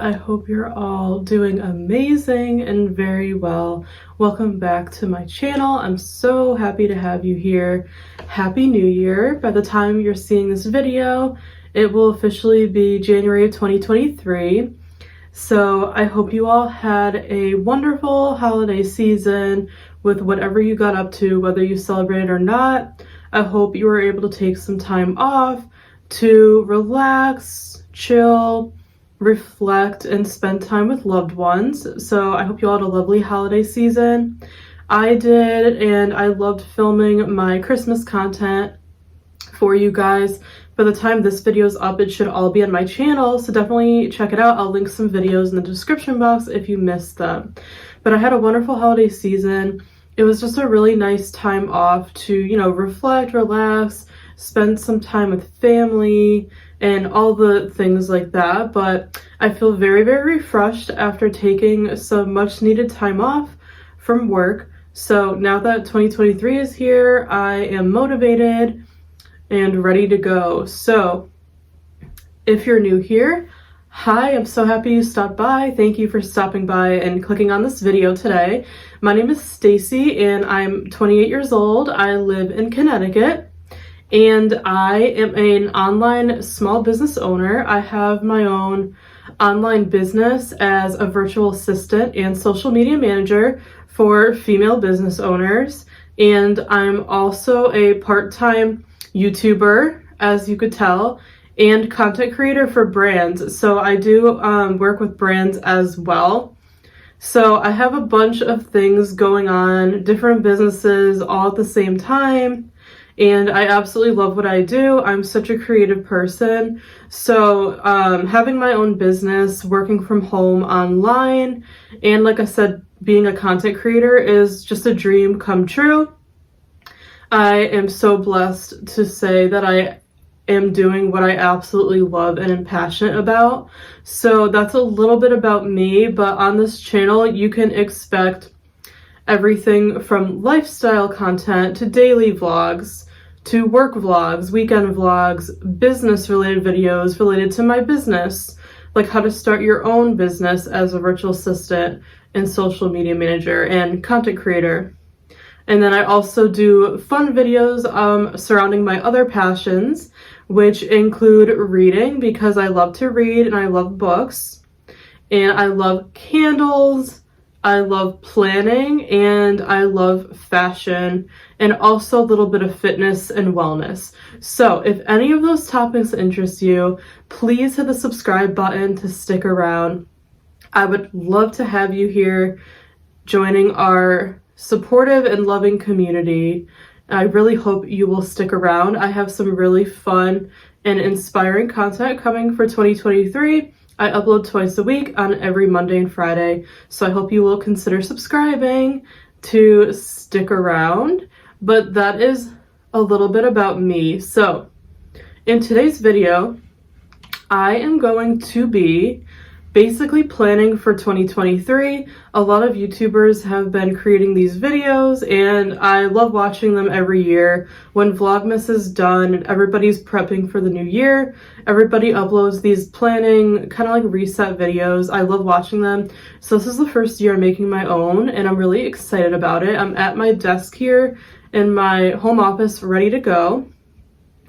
I hope you're all doing amazing and very well. Welcome back to my channel. I'm so happy to have you here. Happy New Year. By the time you're seeing this video, it will officially be January of 2023. So I hope you all had a wonderful holiday season with whatever you got up to, whether you celebrated or not. I hope you were able to take some time off to relax, chill, reflect, and spend time with loved ones. So I hope you all had a lovely holiday season. I did, and I loved filming my Christmas content for you guys. By the time this video is up, it should all be on my channel, so definitely check it out. I'll link some videos in the description box if you missed them. But I had a wonderful holiday season. It was just a really nice time off to, reflect, relax, spend some time with family, and all the things like that. But I feel very, very refreshed after taking some much needed time off from work. So now that 2023 is here, I am motivated and ready to go. So if you're new here, hi, I'm so happy you stopped by. Thank you for stopping by and clicking on this video today. My name is Stacey and I'm 28 years old. I live in Connecticut. And I am an online small business owner. I have my own online business as a virtual assistant and social media manager for female business owners. And I'm also a part-time YouTuber, as you could tell, and content creator for brands. So I do work with brands as well. So I have a bunch of things going on, different businesses all at the same time. And I absolutely love what I do. I'm such a creative person. So having my own business, working from home online, and like I said, being a content creator is just a dream come true. I am so blessed to say that I am doing what I absolutely love and am passionate about. So that's a little bit about me, but on this channel, you can expect everything from lifestyle content to daily vlogs, to work vlogs, weekend vlogs, business related videos related to my business, like how to start your own business as a virtual assistant and social media manager and content creator. And then I also do fun videos surrounding my other passions, which include reading, because I love to read and I love books, and I love candles, I love planning, and I love fashion, and also a little bit of fitness and wellness. So if any of those topics interest you, please hit the subscribe button to stick around. I would love to have you here joining our supportive and loving community. I really hope you will stick around. I have some really fun and inspiring content coming for 2023. I upload twice a week on every Monday and Friday, so I hope you will consider subscribing to stick around. But that is a little bit about me. So in today's video, I am going to be basically planning for 2023. A lot of YouTubers have been creating these videos and I love watching them every year. When Vlogmas is done and everybody's prepping for the new year, everybody uploads these planning, kind of like reset videos. I love watching them. So this is the first year I'm making my own and I'm really excited about it. I'm at my desk here in my home office ready to go.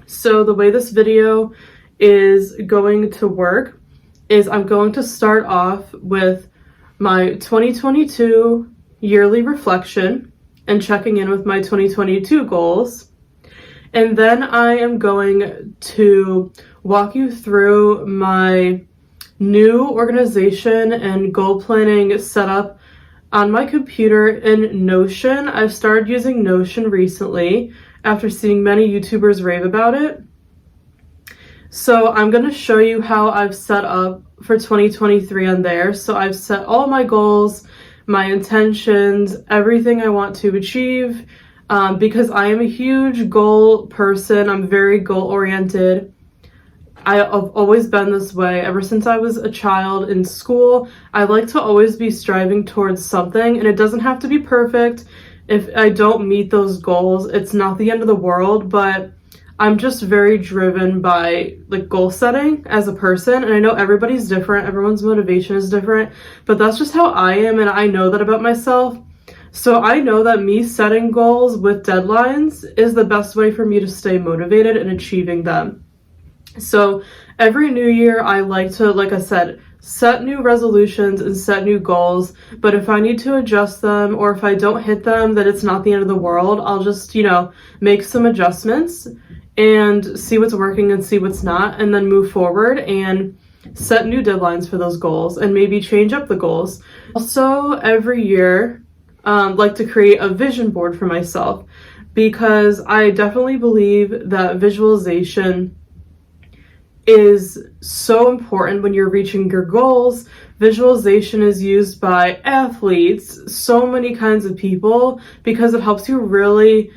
So the way this video is going to work is I'm going to start off with my 2022 yearly reflection and checking in with my 2022 goals. And then I am going to walk you through my new organization and goal planning setup on my computer in Notion. I've started using Notion recently after seeing many YouTubers rave about it. So I'm going to show you how I've set up for 2023 on there. So I've set all my goals, my intentions, everything I want to achieve, because I am a huge goal person. I'm very goal oriented. I've always been this way ever since I was a child in school. I like to always be striving towards something, and it doesn't have to be perfect. If I don't meet those goals, it's not the end of the world, but I'm just very driven by like goal setting as a person, and I know everybody's different, everyone's motivation is different, but that's just how I am, and I know that about myself. So I know that me setting goals with deadlines is the best way for me to stay motivated and achieving them. So every new year I like to, like I said, set new resolutions and set new goals, but if I need to adjust them or if I don't hit them, then it's not the end of the world. I'll just, make some adjustments and see what's working and see what's not, and then move forward and set new deadlines for those goals and maybe change up the goals. Also, every year, like to create a vision board for myself, because I definitely believe that visualization is so important when you're reaching your goals. Visualization is used by athletes, so many kinds of people, because it helps you really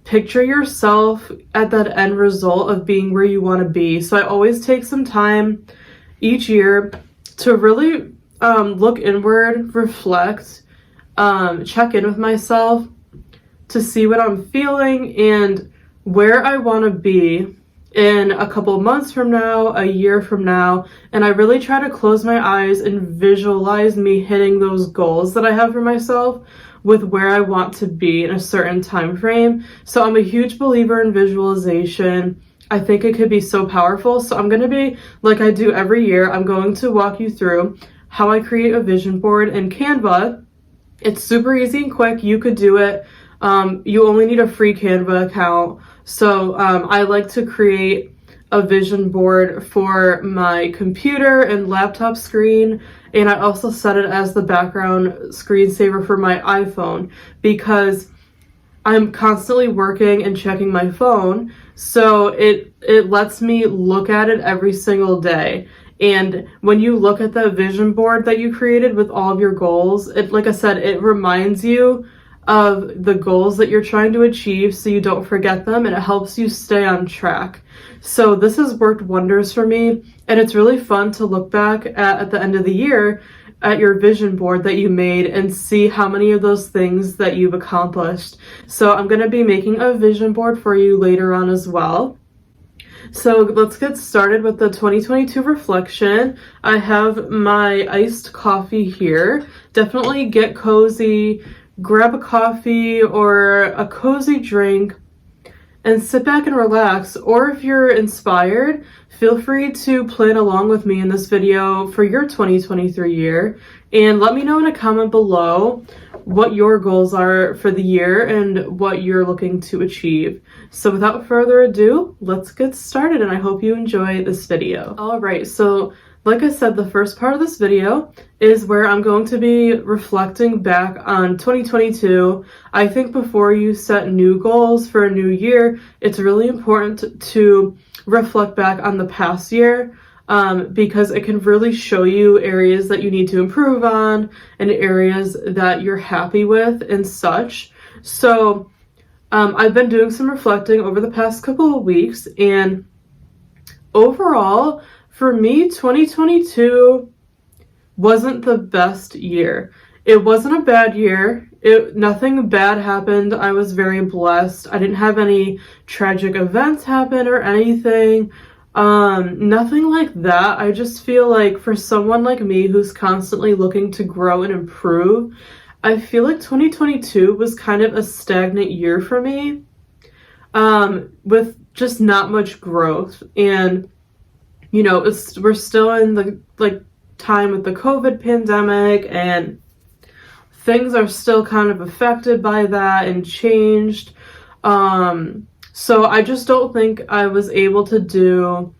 picture yourself at that end result of being where you want to be. So I always take some time each year to really look inward, reflect, check in with myself to see what I'm feeling and where I want to be in a couple months from now, a year from now, and I really try to close my eyes and visualize me hitting those goals that I have for myself with where I want to be in a certain time frame. So I'm a huge believer in visualization. I think it could be so powerful. So I'm going to be, like I do every year, I'm going to walk you through how I create a vision board in Canva. It's super easy and quick. You could do it. You only need a free Canva account. So I like to create a vision board for my computer and laptop screen, and I also set it as the background screensaver for my iPhone because I'm constantly working and checking my phone, so it lets me look at it every single day. And when you look at the vision board that you created with all of your goals, it, like I said, it reminds you of the goals that you're trying to achieve so you don't forget them, and it helps you stay on track. So this has worked wonders for me, and it's really fun to look back at the end of the year at your vision board that you made and see how many of those things that you've accomplished. So I'm going to be making a vision board for you later on as well. So let's get started with the 2022 reflection. I have my iced coffee here. Definitely get cozy, grab a coffee or a cozy drink and sit back and relax. Or if you're inspired, feel free to plan along with me in this video for your 2023 year, and let me know in a comment below what your goals are for the year and what you're looking to achieve. So without further ado, let's get started, and I hope you enjoy this video. All right, so like I said, the first part of this video is where I'm going to be reflecting back on 2022. I think before you set new goals for a new year, it's really important to reflect back on the past year, because it can really show you areas that you need to improve on and areas that you're happy with and such. So I've been doing some reflecting over the past couple of weeks, and overall, for me, 2022 wasn't the best year. It wasn't a bad year. Nothing bad happened. I was very blessed. I didn't have any tragic events happen or anything. Nothing like that. I just feel like for someone like me who's constantly looking to grow and improve, I feel like 2022 was kind of a stagnant year for me, with just not much growth. And we're still in the time with the COVID pandemic, and things are still kind of affected by that and changed. So I just don't think I was able to do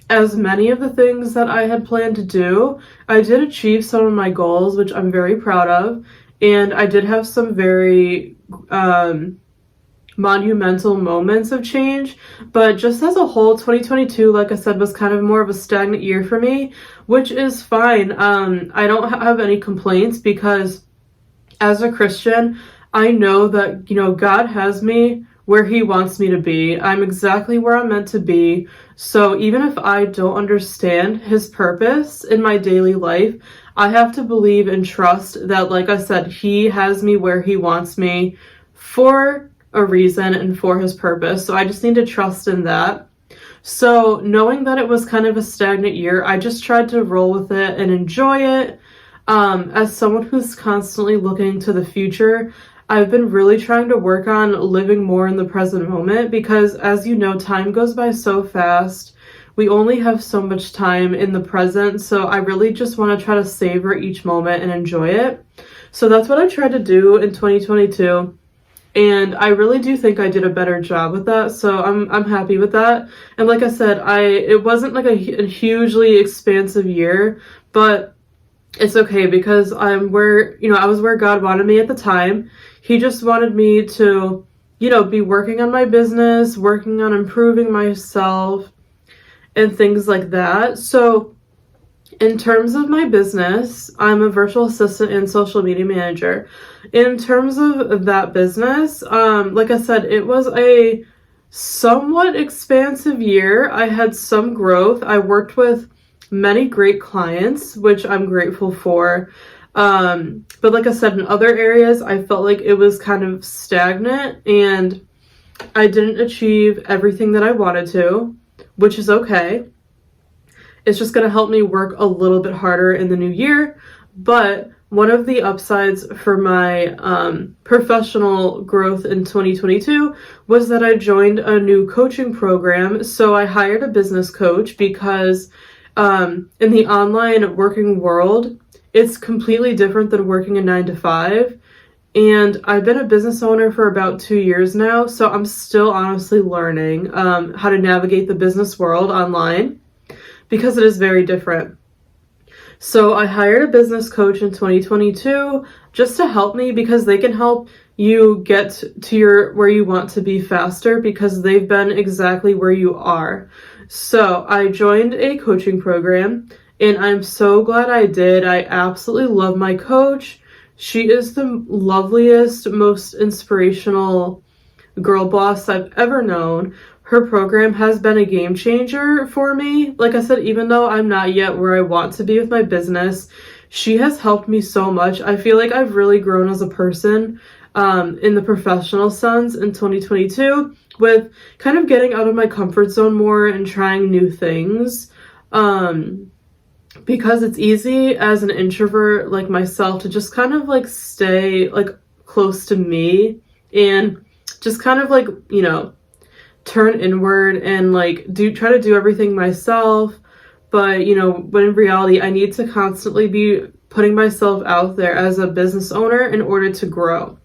as many of the things that I had planned to do. I did achieve some of my goals, which I'm very proud of, and I did have some very monumental moments of change, but just as a whole, 2022, like I said, was kind of more of a stagnant year for me, which is fine. I don't have any complaints, because as a Christian, I know that, God has me where he wants me to be. I'm exactly where I'm meant to be. So even if I don't understand his purpose in my daily life, I have to believe and trust that, like I said, he has me where he wants me for a reason and for his purpose. So I just need to trust in that. So knowing that it was kind of a stagnant year, I just tried to roll with it and enjoy it. As someone who's constantly looking to the future, I've been really trying to work on living more in the present moment because, as you know, time goes by so fast. We only have so much time in the present, so I really just want to try to savor each moment and enjoy it. So that's what I tried to do in 2022. And I really do think I did a better job with that, so I'm happy with that. And like I said, it wasn't like a hugely expansive year, but it's okay because I was where God wanted me at the time. He just wanted me to, be working on my business, working on improving myself, and things like that. So in terms of my business, I'm a virtual assistant and social media manager. In terms of that business, like I said, it was a somewhat expansive year. I had some growth. I worked with many great clients, which I'm grateful for. But like I said, in other areas, I felt like it was kind of stagnant and I didn't achieve everything that I wanted to, which is okay. It's just going to help me work a little bit harder in the new year. But one of the upsides for my professional growth in 2022 was that I joined a new coaching program. So I hired a business coach because in the online working world, it's completely different than working a 9-to-5. And I've been a business owner for about 2 years now. So I'm still honestly learning how to navigate the business world online, because it is very different. So I hired a business coach in 2022 just to help me because they can help you get to where you want to be faster because they've been exactly where you are. So I joined a coaching program and I'm so glad I did. I absolutely love my coach. She is the loveliest, most inspirational girl boss I've ever known. Her program has been a game changer for me. Like I said, even though I'm not yet where I want to be with my business, she has helped me so much. I feel like I've really grown as a person in the professional sense in 2022 with kind of getting out of my comfort zone more and trying new things. Because it's easy as an introvert like myself to just kind of like stay like close to me and just kind of like, turn inward and like try to do everything myself. But when in reality I need to constantly be putting myself out there as a business owner in order to grow.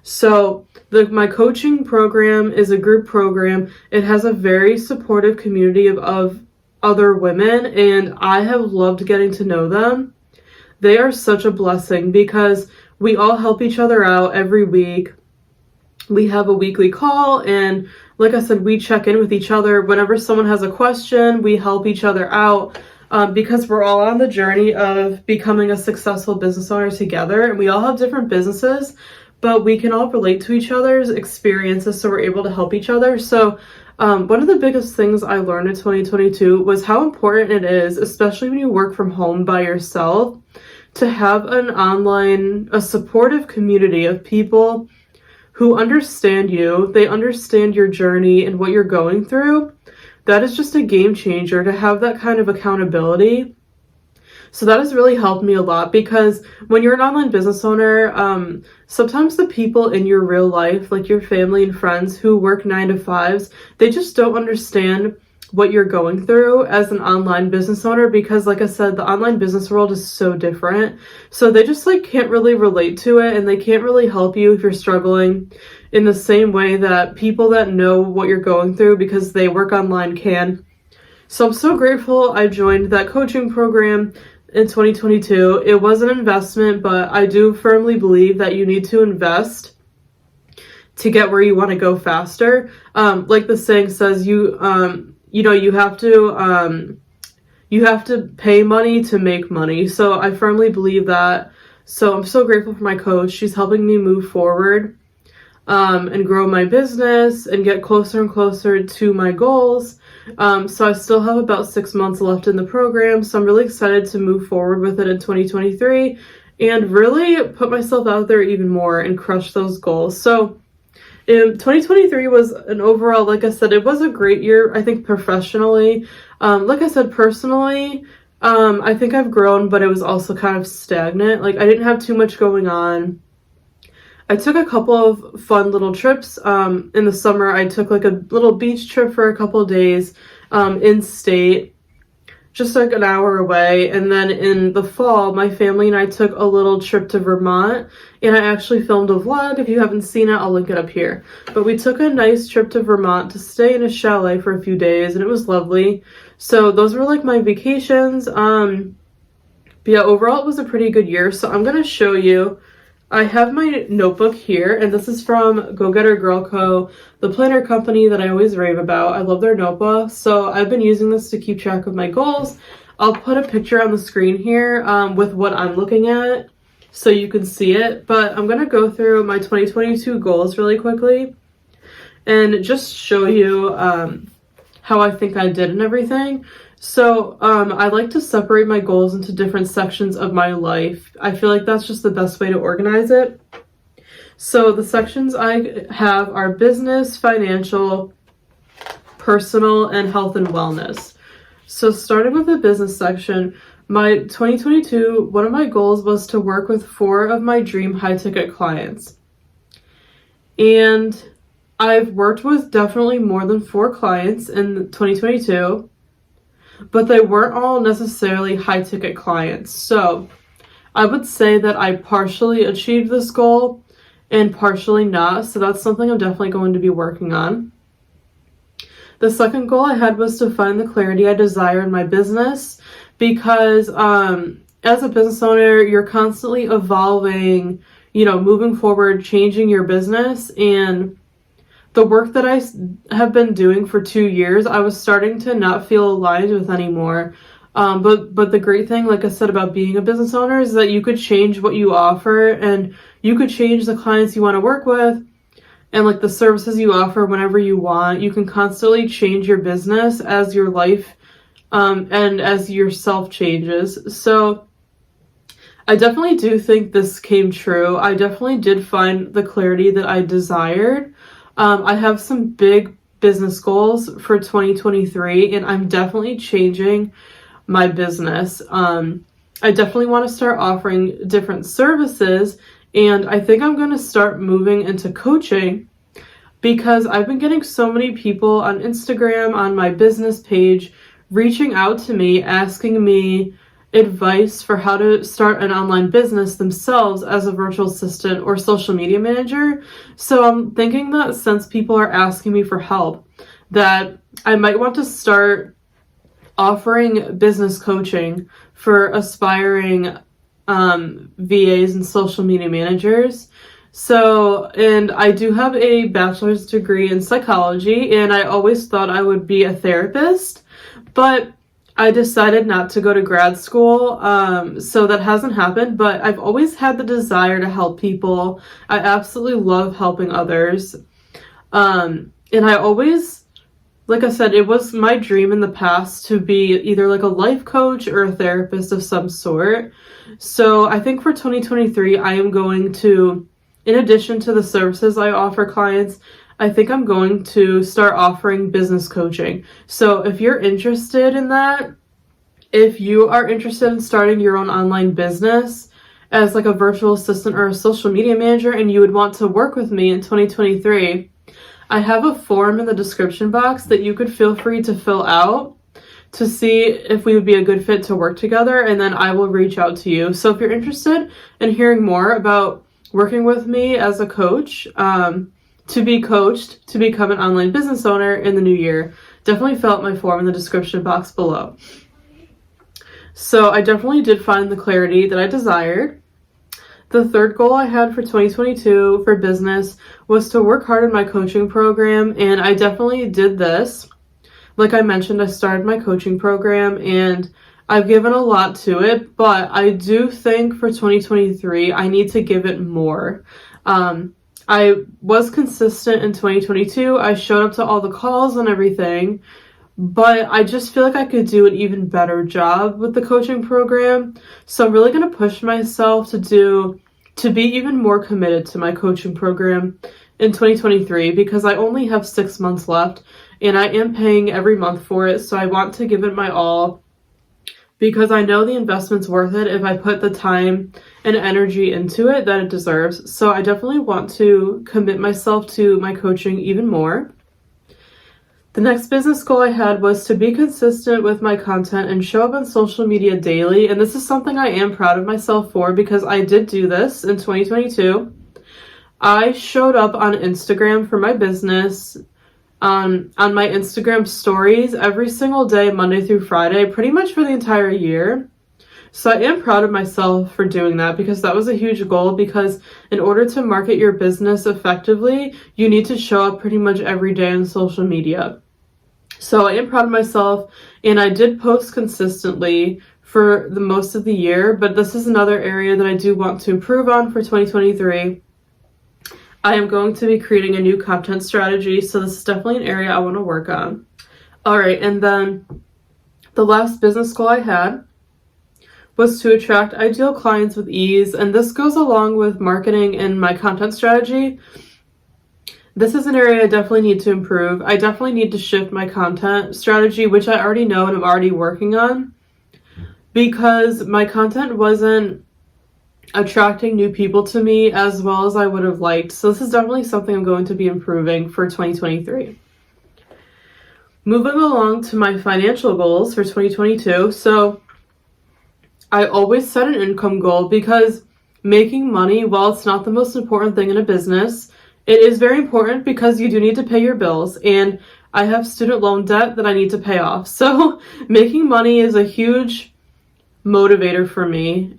So my coaching program is a group program. It has a very supportive community of other women, and I have loved getting to know them. They are such a blessing because we all help each other out every week. We have a weekly call, and like I said, we check in with each other. Whenever someone has a question, we help each other out because we're all on the journey of becoming a successful business owner together, and we all have different businesses, but we can all relate to each other's experiences, so we're able to help each other. So one of the biggest things I learned in 2022 was how important it is, especially when you work from home by yourself, to have a supportive community of people who understand you. They understand your journey and what you're going through. That is just a game changer to have that kind of accountability. So that has really helped me a lot because when you're an online business owner, sometimes the people in your real life, like your family and friends who work 9-to-5s, they just don't understand what you're going through as an online business owner because, like I said, the online business world is so different. So they just like can't really relate to it, and they can't really help you if you're struggling in the same way that people that know what you're going through because they work online can. So I'm so grateful I joined that coaching program in 2022. It was an investment, but I do firmly believe that you need to invest to get where you want to go faster. Like the saying says, you have to pay money to make money. So I firmly believe that. So I'm so grateful for my coach. She's helping me move forward and grow my business and get closer and closer to my goals. So I still have about 6 months left in the program. So I'm really excited to move forward with it in 2023 and really put myself out there even more and crush those goals. So And 2023 was an overall, like I said, it was a great year, I think, professionally. Like I said, personally, I think I've grown, but it was also kind of stagnant. Like, I didn't have too much going on. I took a couple of fun little trips. In the summer, I took like a little beach trip for a couple of days, in state, just like an hour away. And then in the fall, my family and I took a little trip to Vermont, and I actually filmed a vlog. If you haven't seen it, I'll link it up here. But we took a nice trip to Vermont to stay in a chalet for a few days, and it was lovely. So those were like my vacations. But yeah, overall it was a pretty good year. So I'm gonna show you. I have my notebook here, and this is from Go Getter Girl Co., the planner company that I always rave about. I love their notebook, so I've been using this to keep track of my goals. I'll put a picture on the screen here with what I'm looking at so you can see it, but I'm going to go through my 2022 goals really quickly and just show you how I think I did and everything. So I like to separate my goals into different sections of my life. I feel like that's just the best way to organize it. So the sections I have are business, financial, personal, and health and wellness. So starting with the business section, my 2022, one of my goals was to work with 4 of my dream high-ticket clients. And I've worked with definitely more than 4 clients in 2022. But they weren't all necessarily high-ticket clients. So I would say that I partially achieved this goal and partially not. So that's something I'm definitely going to be working on. The second goal I had was to find the clarity I desire in my business, because as a business owner, you're constantly evolving, moving forward, changing your business. And the work that I have been doing for 2 years, I was starting to not feel aligned with anymore. But the great thing, like I said, about being a business owner is that you could change what you offer, and you could change the clients you want to work with and like the services you offer whenever you want. You can constantly change your business as your life and as yourself changes. So I definitely do think this came true. I definitely did find the clarity that I desired. I have some big business goals for 2023, and I'm definitely changing my business. I definitely want to start offering different services, and I think I'm going to start moving into coaching, because I've been getting so many people on Instagram, on my business page, reaching out to me, asking me advice for how to start an online business themselves as a virtual assistant or social media manager. So I'm thinking that since people are asking me for help, that I might want to start offering business coaching for aspiring VAs and social media managers. So, and I do have a bachelor's degree in psychology, and I always thought I would be a therapist, but I decided not to go to grad school, so that hasn't happened, but I've always had the desire to help people. I absolutely love helping others. And I always, like I said, it was my dream in the past to be either like a life coach or a therapist of some sort. So I think for 2023, I am going to, in addition to the services I offer clients, I think I'm going to start offering business coaching. So if you're interested in that, if you are interested in starting your own online business as like a virtual assistant or a social media manager, and you would want to work with me in 2023, I have a form in the description box that you could feel free to fill out to see if we would be a good fit to work together, and then I will reach out to you. So if you're interested in hearing more about working with me as a coach, to be coached to become an online business owner in the new year, definitely fill out my form in the description box below. So I definitely did find the clarity that I desired. The third goal I had for 2022 for business was to work hard in my coaching program, and I definitely did this. Like I mentioned, I started my coaching program, and I've given a lot to it, but I do think for 2023, I need to give it more. I was consistent in 2022. I showed up to all the calls and everything, but I just feel like I could do an even better job with the coaching program. So I'm really going to push myself to be even more committed to my coaching program in 2023 because I only have 6 months left and I am paying every month for it. So I want to give it my all because I know the investment's worth it if I put the time and energy into it that it deserves. So I definitely want to commit myself to my coaching even more. The next business goal I had was to be consistent with my content and show up on social media daily. And this is something I am proud of myself for because I did do this in 2022. I showed up on Instagram for my business, on my Instagram stories every single day, Monday through Friday, pretty much for the entire year. So I am proud of myself for doing that because that was a huge goal, because in order to market your business effectively, you need to show up pretty much every day on social media. So I am proud of myself, and I did post consistently for the most of the year, but this is another area that I do want to improve on for 2023. I am going to be creating a new content strategy, so this is definitely an area I want to work on. All right, and then the last business goal I had was to attract ideal clients with ease, and this goes along with marketing and my content strategy. This is an area I definitely need to improve. I definitely need to shift my content strategy, which I already know and I'm already working on, because my content wasn't attracting new people to me as well as I would have liked. So this is definitely something I'm going to be improving for 2023. Moving along to my financial goals for 2022. So I always set an income goal because making money, while it's not the most important thing in a business, it is very important because you do need to pay your bills, and I have student loan debt that I need to pay off. So making money is a huge motivator for me.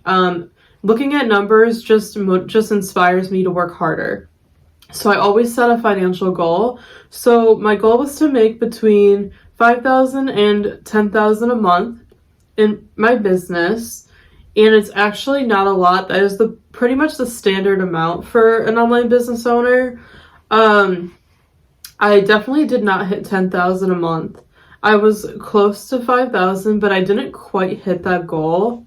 Looking at numbers just inspires me to work harder. So I always set a financial goal. So my goal was to make between $5,000 and $10,000 a month in my business, and it's actually not a lot. That is pretty much the standard amount for an online business owner. I definitely did not hit $10,000 a month. I was close to $5,000, but I didn't quite hit that goal.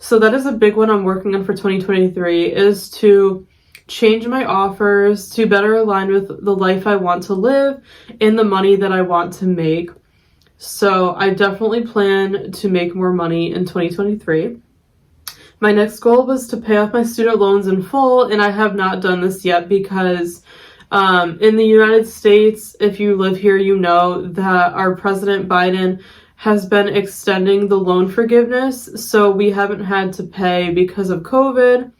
So that is a big one I'm working on for 2023, is to change my offers to better align with the life I want to live and the money that I want to make. So I definitely plan to make more money in 2023. My next goal was to pay off my student loans in full, and I have not done this yet because in the United States, if you live here, you know that our President Biden has been extending the loan forgiveness, so we haven't had to pay because of COVID.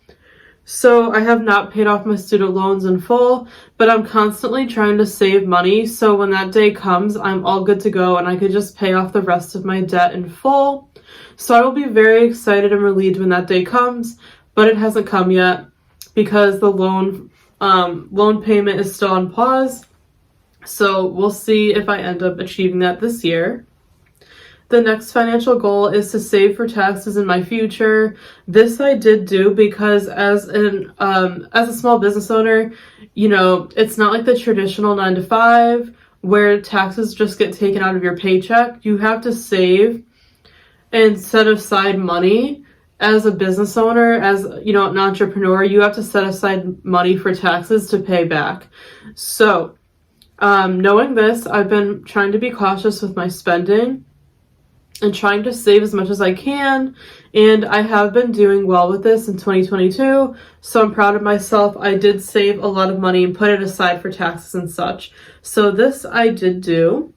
So I have not paid off my student loans in full, but I'm constantly trying to save money, so when that day comes, I'm all good to go and I could just pay off the rest of my debt in full. So I will be very excited and relieved when that day comes, but it hasn't come yet because the loan payment is still on pause. So we'll see if I end up achieving that this year. The next financial goal is to save for taxes in my future. This I did do because as a small business owner, you know, it's not like the traditional 9-to-5 where taxes just get taken out of your paycheck. You have to save and set aside money. As a business owner, as you know, an entrepreneur, you have to set aside money for taxes to pay back. So knowing this, I've been trying to be cautious with my spending and trying to save as much as I can, and I have been doing well with this in 2022, so I'm proud of myself. I did save a lot of money and put it aside for taxes and such. So this I did do.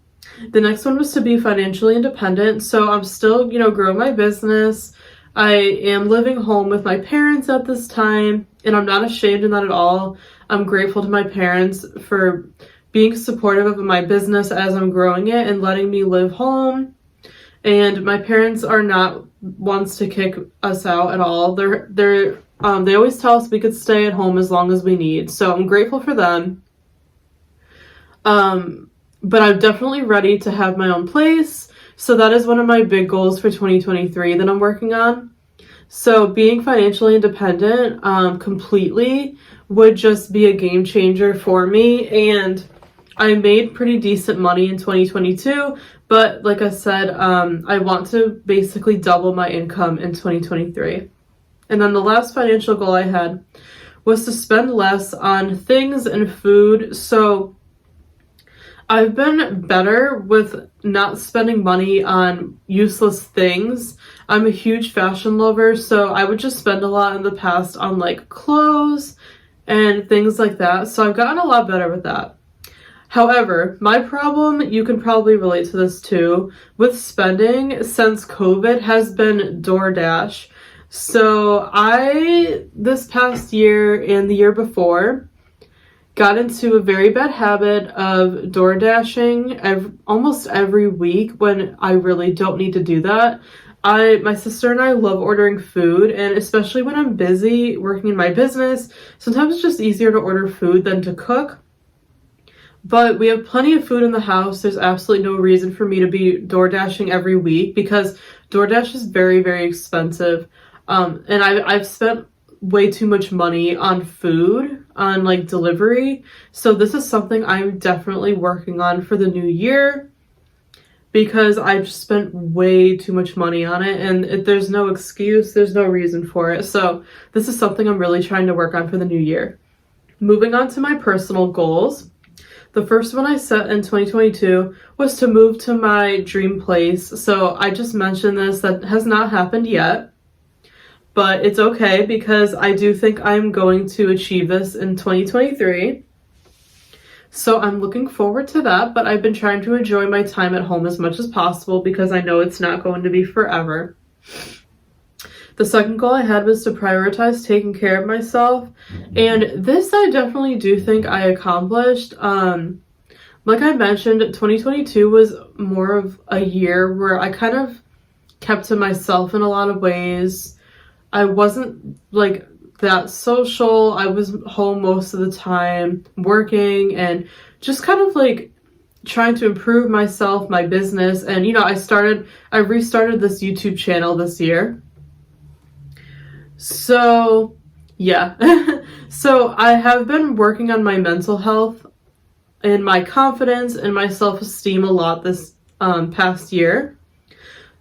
The next one was to be financially independent, so I'm still, you know, growing my business. I am living home with my parents at this time, and I'm not ashamed in that at all. I'm grateful to my parents for being supportive of my business as I'm growing it and letting me live home. And my parents are not ones to kick us out at all. They always tell us we could stay at home as long as we need. So I'm grateful for them. But I'm definitely ready to have my own place. So that is one of my big goals for 2023 that I'm working on. So being financially independent completely would just be a game changer for me. And I made pretty decent money in 2022, but like I said, I want to basically double my income in 2023. And then the last financial goal I had was to spend less on things and food. So I've been better with not spending money on useless things. I'm a huge fashion lover, so I would just spend a lot in the past on like clothes and things like that. So I've gotten a lot better with that. However, my problem, you can probably relate to this too, with spending since COVID has been DoorDash. So this past year and the year before, got into a very bad habit of door dashing almost every week when I really don't need to do that. My sister and I love ordering food, and especially when I'm busy working in my business, sometimes it's just easier to order food than to cook. But we have plenty of food in the house. There's absolutely no reason for me to be door dashing every week because DoorDash is very, very expensive. And I've spent way too much money on food, on like delivery. So this is something I'm definitely working on for the new year because I've spent way too much money on it, and there's no excuse, there's no reason for it. So this is something I'm really trying to work on for the new year. Moving on to my personal goals. The first one I set in 2022 was to move to my dream place. So I just mentioned this, that has not happened yet. But it's okay because I do think I'm going to achieve this in 2023. So I'm looking forward to that, but I've been trying to enjoy my time at home as much as possible because I know it's not going to be forever. The second goal I had was to prioritize taking care of myself, and this I definitely do think I accomplished. Like I mentioned, 2022 was more of a year where I kind of kept to myself in a lot of ways. I wasn't like that social. I was home most of the time working and just kind of like trying to improve myself, my business. And I restarted this YouTube channel this year. So yeah. So I have been working on my mental health and my confidence and my self-esteem a lot this past year.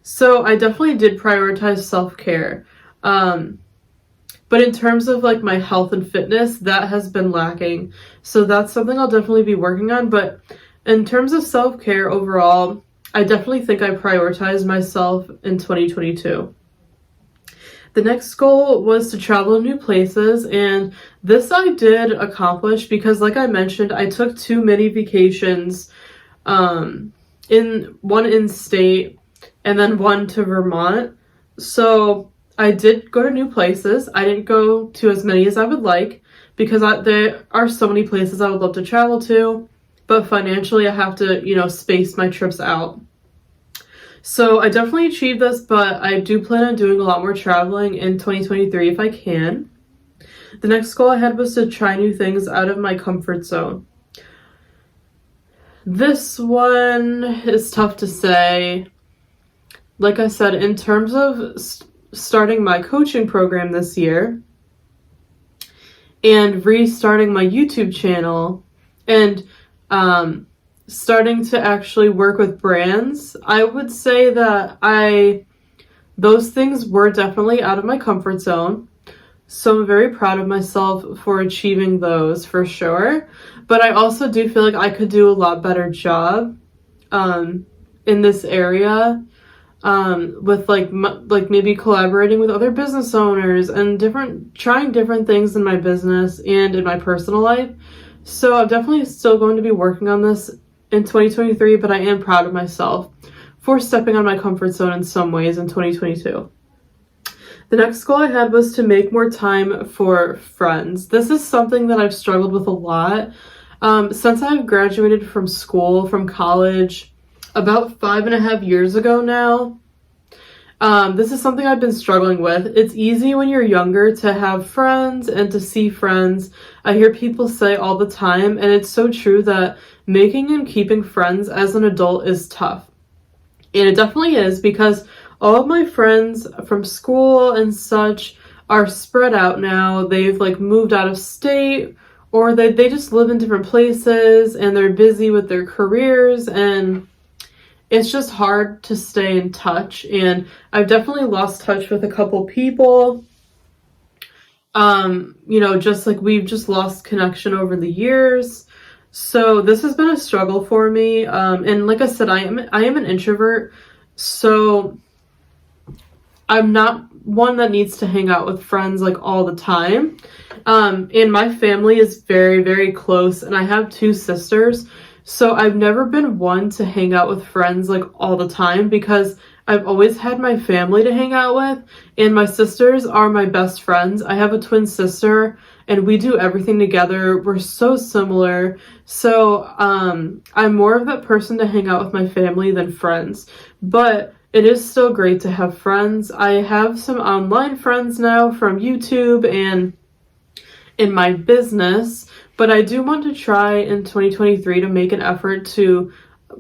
So I definitely did prioritize self-care. But in terms of like my health and fitness, that has been lacking. So that's something I'll definitely be working on. But in terms of self-care overall, I definitely think I prioritized myself in 2022. The next goal was to travel to new places, and this I did accomplish because, like I mentioned, I took 2 mini vacations, one in state and then one to Vermont. So I did go to new places. I didn't go to as many as I would like because there are so many places I would love to travel to, but financially I have to, space my trips out. So I definitely achieved this, but I do plan on doing a lot more traveling in 2023 if I can. The next goal I had was to try new things out of my comfort zone. This one is tough to say. Like I said, in terms of starting my coaching program this year and restarting my YouTube channel and starting to actually work with brands, I would say that those things were definitely out of my comfort zone. So I'm very proud of myself for achieving those for sure. But I also do feel like I could do a lot better job in this area with like maybe collaborating with other business owners and trying different things in my business and in my personal life. So I'm definitely still going to be working on this in 2023, but I am proud of myself for stepping on my comfort zone in some ways in 2022. The next goal I had was to make more time for friends. This is something that I've struggled with a lot. Since I've graduated from college, about 5.5 years ago now. This is something I've been struggling with. It's easy when you're younger to have friends and to see friends. I hear people say all the time, and it's so true, that making and keeping friends as an adult is tough. And it definitely is, because all of my friends from school and such are spread out now. They've like moved out of state, or they just live in different places and they're busy with their careers, and it's just hard to stay in touch. And I've definitely lost touch with a couple people. You know, just like we've just lost connection over the years. So this has been a struggle for me. And like I said, I am an introvert, so I'm not one that needs to hang out with friends like all the time. And my family is very, very close, and I have two sisters. So I've never been one to hang out with friends like all the time because I've always had my family to hang out with, and my sisters are my best friends. I have a twin sister, and we do everything together. We're so similar. So I'm more of that person to hang out with my family than friends. But it is still great to have friends. I have some online friends now from YouTube and in my business, but I do want to try in 2023 to make an effort to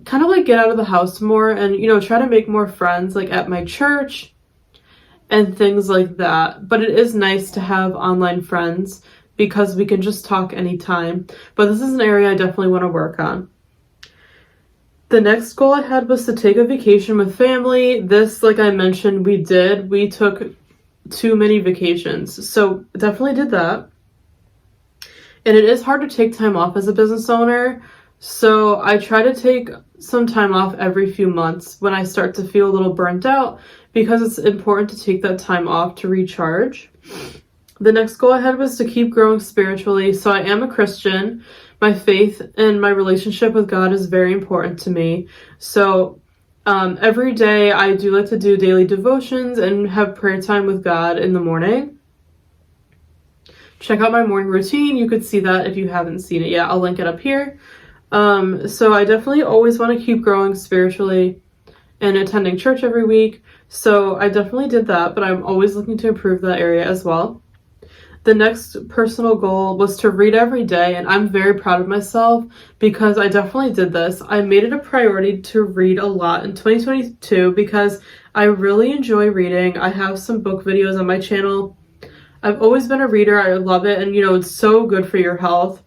kind of like get out of the house more and, you know, try to make more friends like at my church and things like that. But it is nice to have online friends because we can just talk anytime. But this is an area I definitely want to work on. The next goal I had was to take a vacation with family. This, like I mentioned, we did. We took too many vacations. So definitely did that. And it is hard to take time off as a business owner. So I try to take some time off every few months when I start to feel a little burnt out because it's important to take that time off to recharge. The next goal I had was to keep growing spiritually. So I am a Christian. My faith and my relationship with God is very important to me. So every day I do like to do daily devotions and have prayer time with God in the morning. Check out my morning routine. You could see that if you haven't seen it yet. I'll link it up here. So I definitely always want to keep growing spiritually and attending church every week. So I definitely did that, but I'm always looking to improve that area as well. The next personal goal was to read every day, and I'm very proud of myself because I definitely did this. I made it a priority to read a lot in 2022 because I really enjoy reading. I have some book videos on my channel. I've always been a reader. I love it, and you know, it's so good for your health.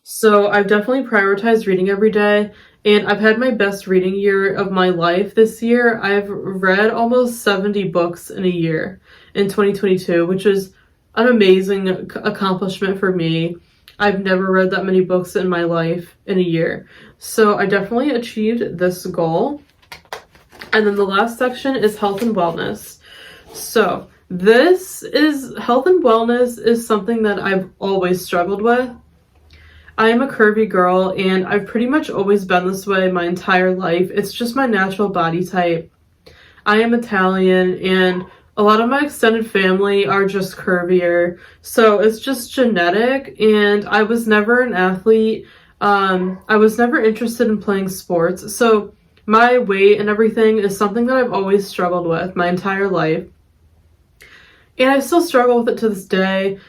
So I've definitely prioritized reading every day, and I've had my best reading year of my life this year. I've read almost 70 books in a year in 2022, which is an amazing accomplishment for me. I've never read that many books in my life in a year. So I definitely achieved this goal. And then the last section is health and wellness. So health and wellness is something that I've always struggled with. I am a curvy girl, and I've pretty much always been this way my entire life. It's just my natural body type. I am Italian, and a lot of my extended family are just curvier. So it's just genetic, and I was never an athlete. I was never interested in playing sports. So my weight and everything is something that I've always struggled with my entire life. And I still struggle with it to this day.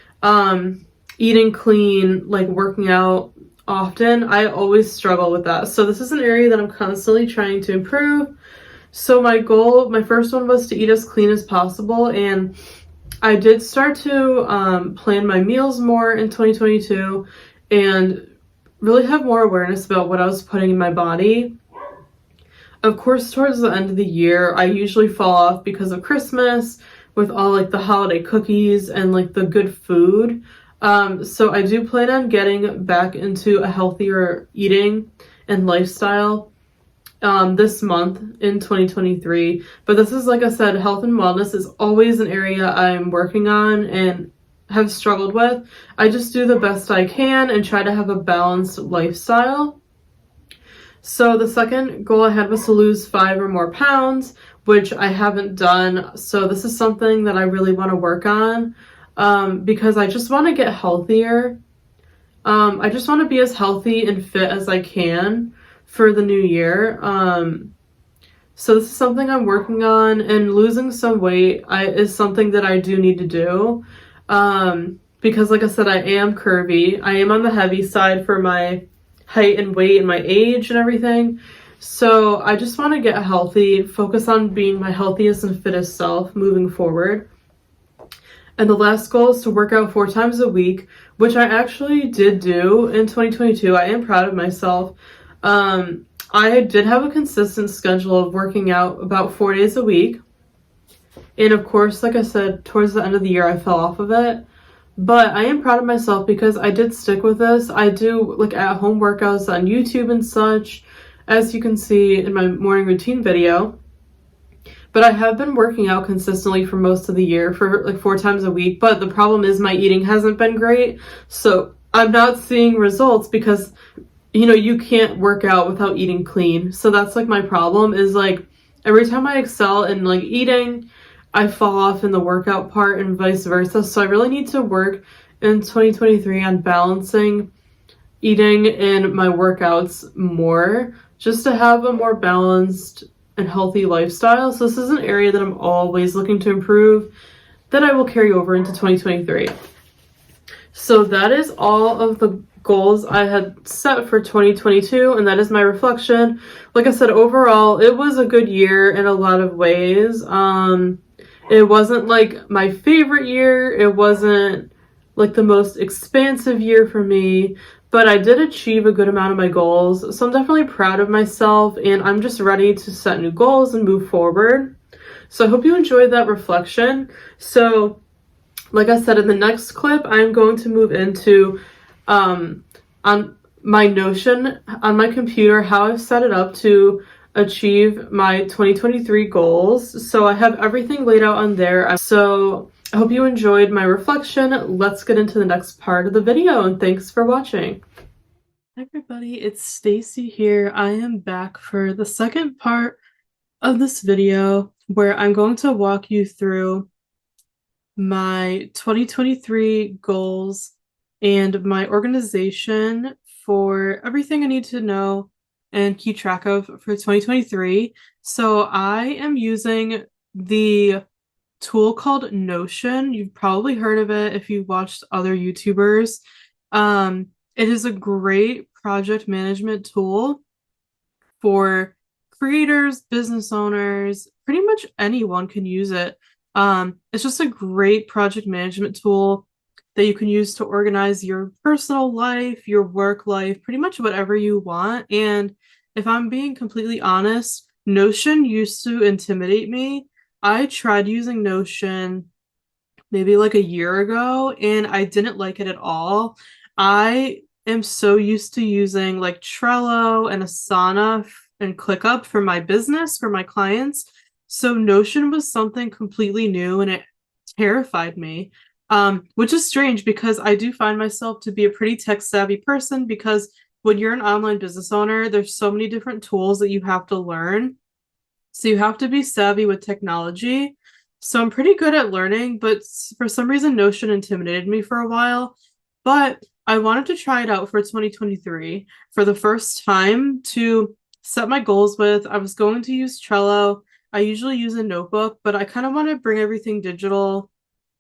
Eating clean, like working out often, I always struggle with that. So this is an area that I'm constantly trying to improve. So my first one was to eat as clean as possible, and I did start to plan my meals more in 2022 and really have more awareness about what I was putting in my body. Of course, towards the end of the year, I usually fall off because of Christmas with all like the holiday cookies and like the good food. So I do plan on getting back into a healthier eating and lifestyle this month in 2023. But this is, like I said, health and wellness is always an area I'm working on and have struggled with. I just do the best I can and try to have a balanced lifestyle. So the second goal I had was to lose 5 or more pounds, which I haven't done. So this is something that I really want to work on because I just want to get healthier. I just want to be as healthy and fit as I can for the new year. So this is something I'm working on, and losing some weight is something that I do need to do. Because like I said, I am curvy. I am on the heavy side for my height and weight and my age and everything. So I just want to get healthy, focus on being my healthiest and fittest self moving forward. And the last goal is to work out 4 times a week, which I actually did do in 2022. I am proud of myself. I did have a consistent schedule of working out about 4 days a week. And of course, like I said, towards the end of the year, I fell off of it. But I am proud of myself because I did stick with this. I do like at-home workouts on YouTube and such, as you can see in my morning routine video. But I have been working out consistently for most of the year for like 4 times a week. But the problem is my eating hasn't been great. So I'm not seeing results because, you know, you can't work out without eating clean. So that's like my problem is like every time I excel in like eating, I fall off in the workout part and vice versa. So I really need to work in 2023 on balancing eating and my workouts more just to have a more balanced and healthy lifestyle. So this is an area that I'm always looking to improve that I will carry over into 2023. So that is all of the goals I had set for 2022, and that is my reflection. Like I said, overall, it was a good year in a lot of ways. It wasn't like my favorite year. It wasn't like the most expansive year for me, but I did achieve a good amount of my goals. So I'm definitely proud of myself, and I'm just ready to set new goals and move forward. So I hope you enjoyed that reflection. So like I said, in the next clip, I'm going to move into on my Notion on my computer, how I've set it up to achieve my 2023 goals. So I have everything laid out on there. So I hope you enjoyed my reflection. Let's get into the next part of the video, and thanks for watching. Hi everybody, it's Stacey here. I am back for the second part of this video where I'm going to walk you through my 2023 goals and my organization for everything I need to know and keep track of for 2023. So I am using the tool called Notion. You've probably heard of it if you've watched other YouTubers. It is a great project management tool for creators, business owners, pretty much anyone can use it. It's just a great project management tool that you can use to organize your personal life, your work life, pretty much whatever you want. And if I'm being completely honest, Notion used to intimidate me. I tried using Notion maybe like a year ago and I didn't like it at all. I am so used to using like Trello and Asana and ClickUp for my business, for my clients. So Notion was something completely new and it terrified me, which is strange because I do find myself to be a pretty tech savvy person because when you're an online business owner, there's so many different tools that you have to learn. So you have to be savvy with technology. So I'm pretty good at learning, but for some reason Notion intimidated me for a while. But I wanted to try it out for 2023 for the first time to set my goals with. I was going to use Trello. I usually use a notebook, but I kind of want to bring everything digital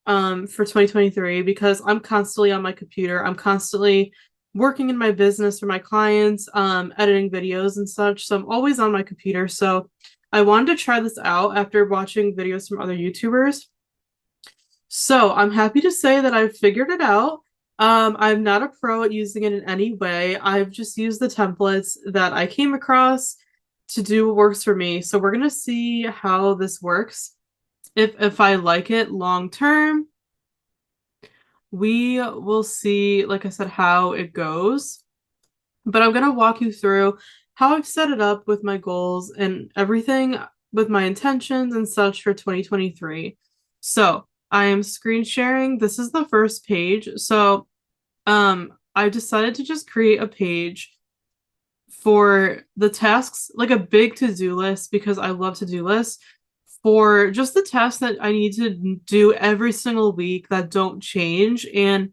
for 2023 because I'm constantly on my computer. I'm constantly working in my business for my clients, editing videos and such. So I'm always on my computer. So I wanted to try this out after watching videos from other YouTubers. So I'm happy to say that I've figured it out. I'm not a pro at using it in any way. I've just used the templates that I came across to do what works for me. So we're gonna see how this works. If I like it long term, we will see, like I said, how it goes. But I'm gonna walk you through how I've set it up with my goals and everything with my intentions and such for 2023. So I am screen sharing. This is the first page. So I decided to just create a page for the tasks, like a big to-do list because I love to-do lists for just the tasks that I need to do every single week that don't change. And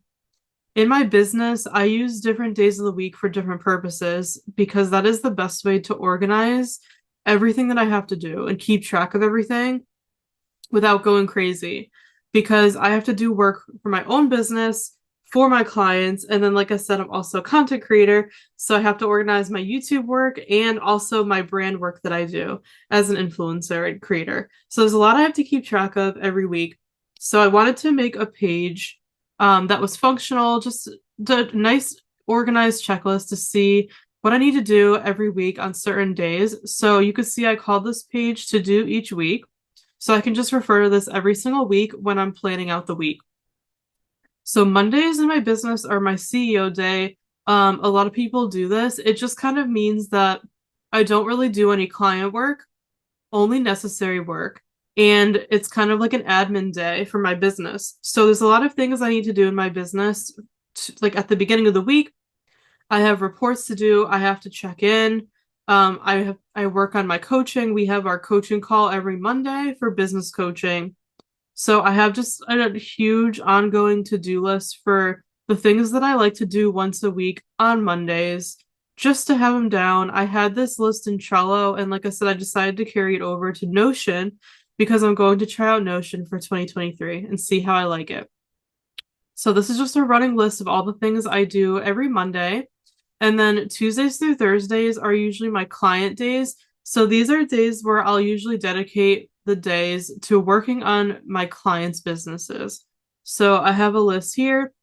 in my business, I use different days of the week for different purposes because that is the best way to organize everything that I have to do and keep track of everything without going crazy. Because I have to do work for my own business, for my clients, and then like I said, I'm also a content creator, so I have to organize my YouTube work and also my brand work that I do as an influencer and creator. So there's a lot I have to keep track of every week. So I wanted to make a page that was functional, just a nice organized checklist to see what I need to do every week on certain days. So you could see I called this page to do each week. So I can just refer to this every single week when I'm planning out the week. So Mondays in my business are my CEO day. A lot of people do this. It just kind of means that I don't really do any client work, only necessary work. And it's kind of like an admin day for my business. So there's a lot of things I need to do in my business. Like at the beginning of the week, I have reports to do. I have to check in. I work on my coaching. We have our coaching call every Monday for business coaching. So I have just a huge ongoing to-do list for the things that I like to do once a week on Mondays, just to have them down. I had this list in Trello, and like I said, I decided to carry it over to Notion because I'm going to try out Notion for 2023 and see how I like it. So this is just a running list of all the things I do every Monday. And then Tuesdays through Thursdays are usually my client days. So these are days where I'll usually dedicate the days to working on my clients' businesses. So I have a list here,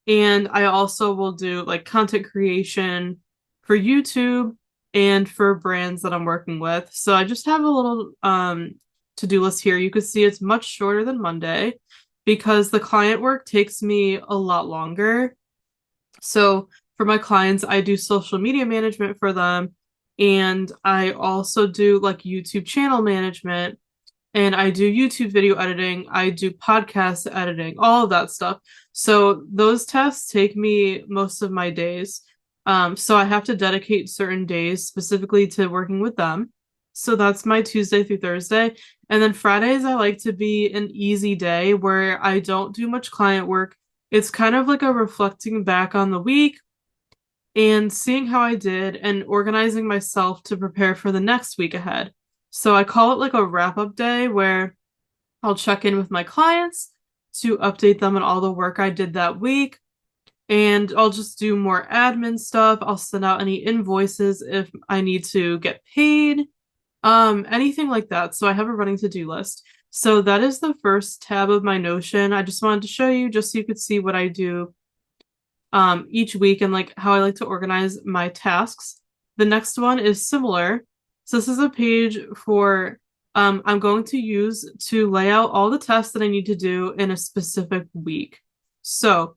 and I also will do like content creation for YouTube and for brands that I'm working with. So I just have a little to-do list here. You can see it's much shorter than Monday because the client work takes me a lot longer. So for my clients, I do social media management for them, and I also do like YouTube channel management, and I do YouTube video editing, I do podcast editing, all of that stuff. So those tasks take me most of my days. So I have to dedicate certain days specifically to working with them. So that's my Tuesday through Thursday. And then Fridays, I like to be an easy day where I don't do much client work. It's kind of like a reflecting back on the week and seeing how I did and organizing myself to prepare for the next week ahead. So I call it like a wrap up day where I'll check in with my clients to update them on all the work I did that week. And I'll just do more admin stuff. I'll send out any invoices if I need to get paid, anything like that. So I have a running to-do list. So that is the first tab of my Notion. I just wanted to show you just so you could see what I do each week and like how I like to organize my tasks. The next one is similar. So this is a page for I'm going to use to lay out all the tasks that I need to do in a specific week. So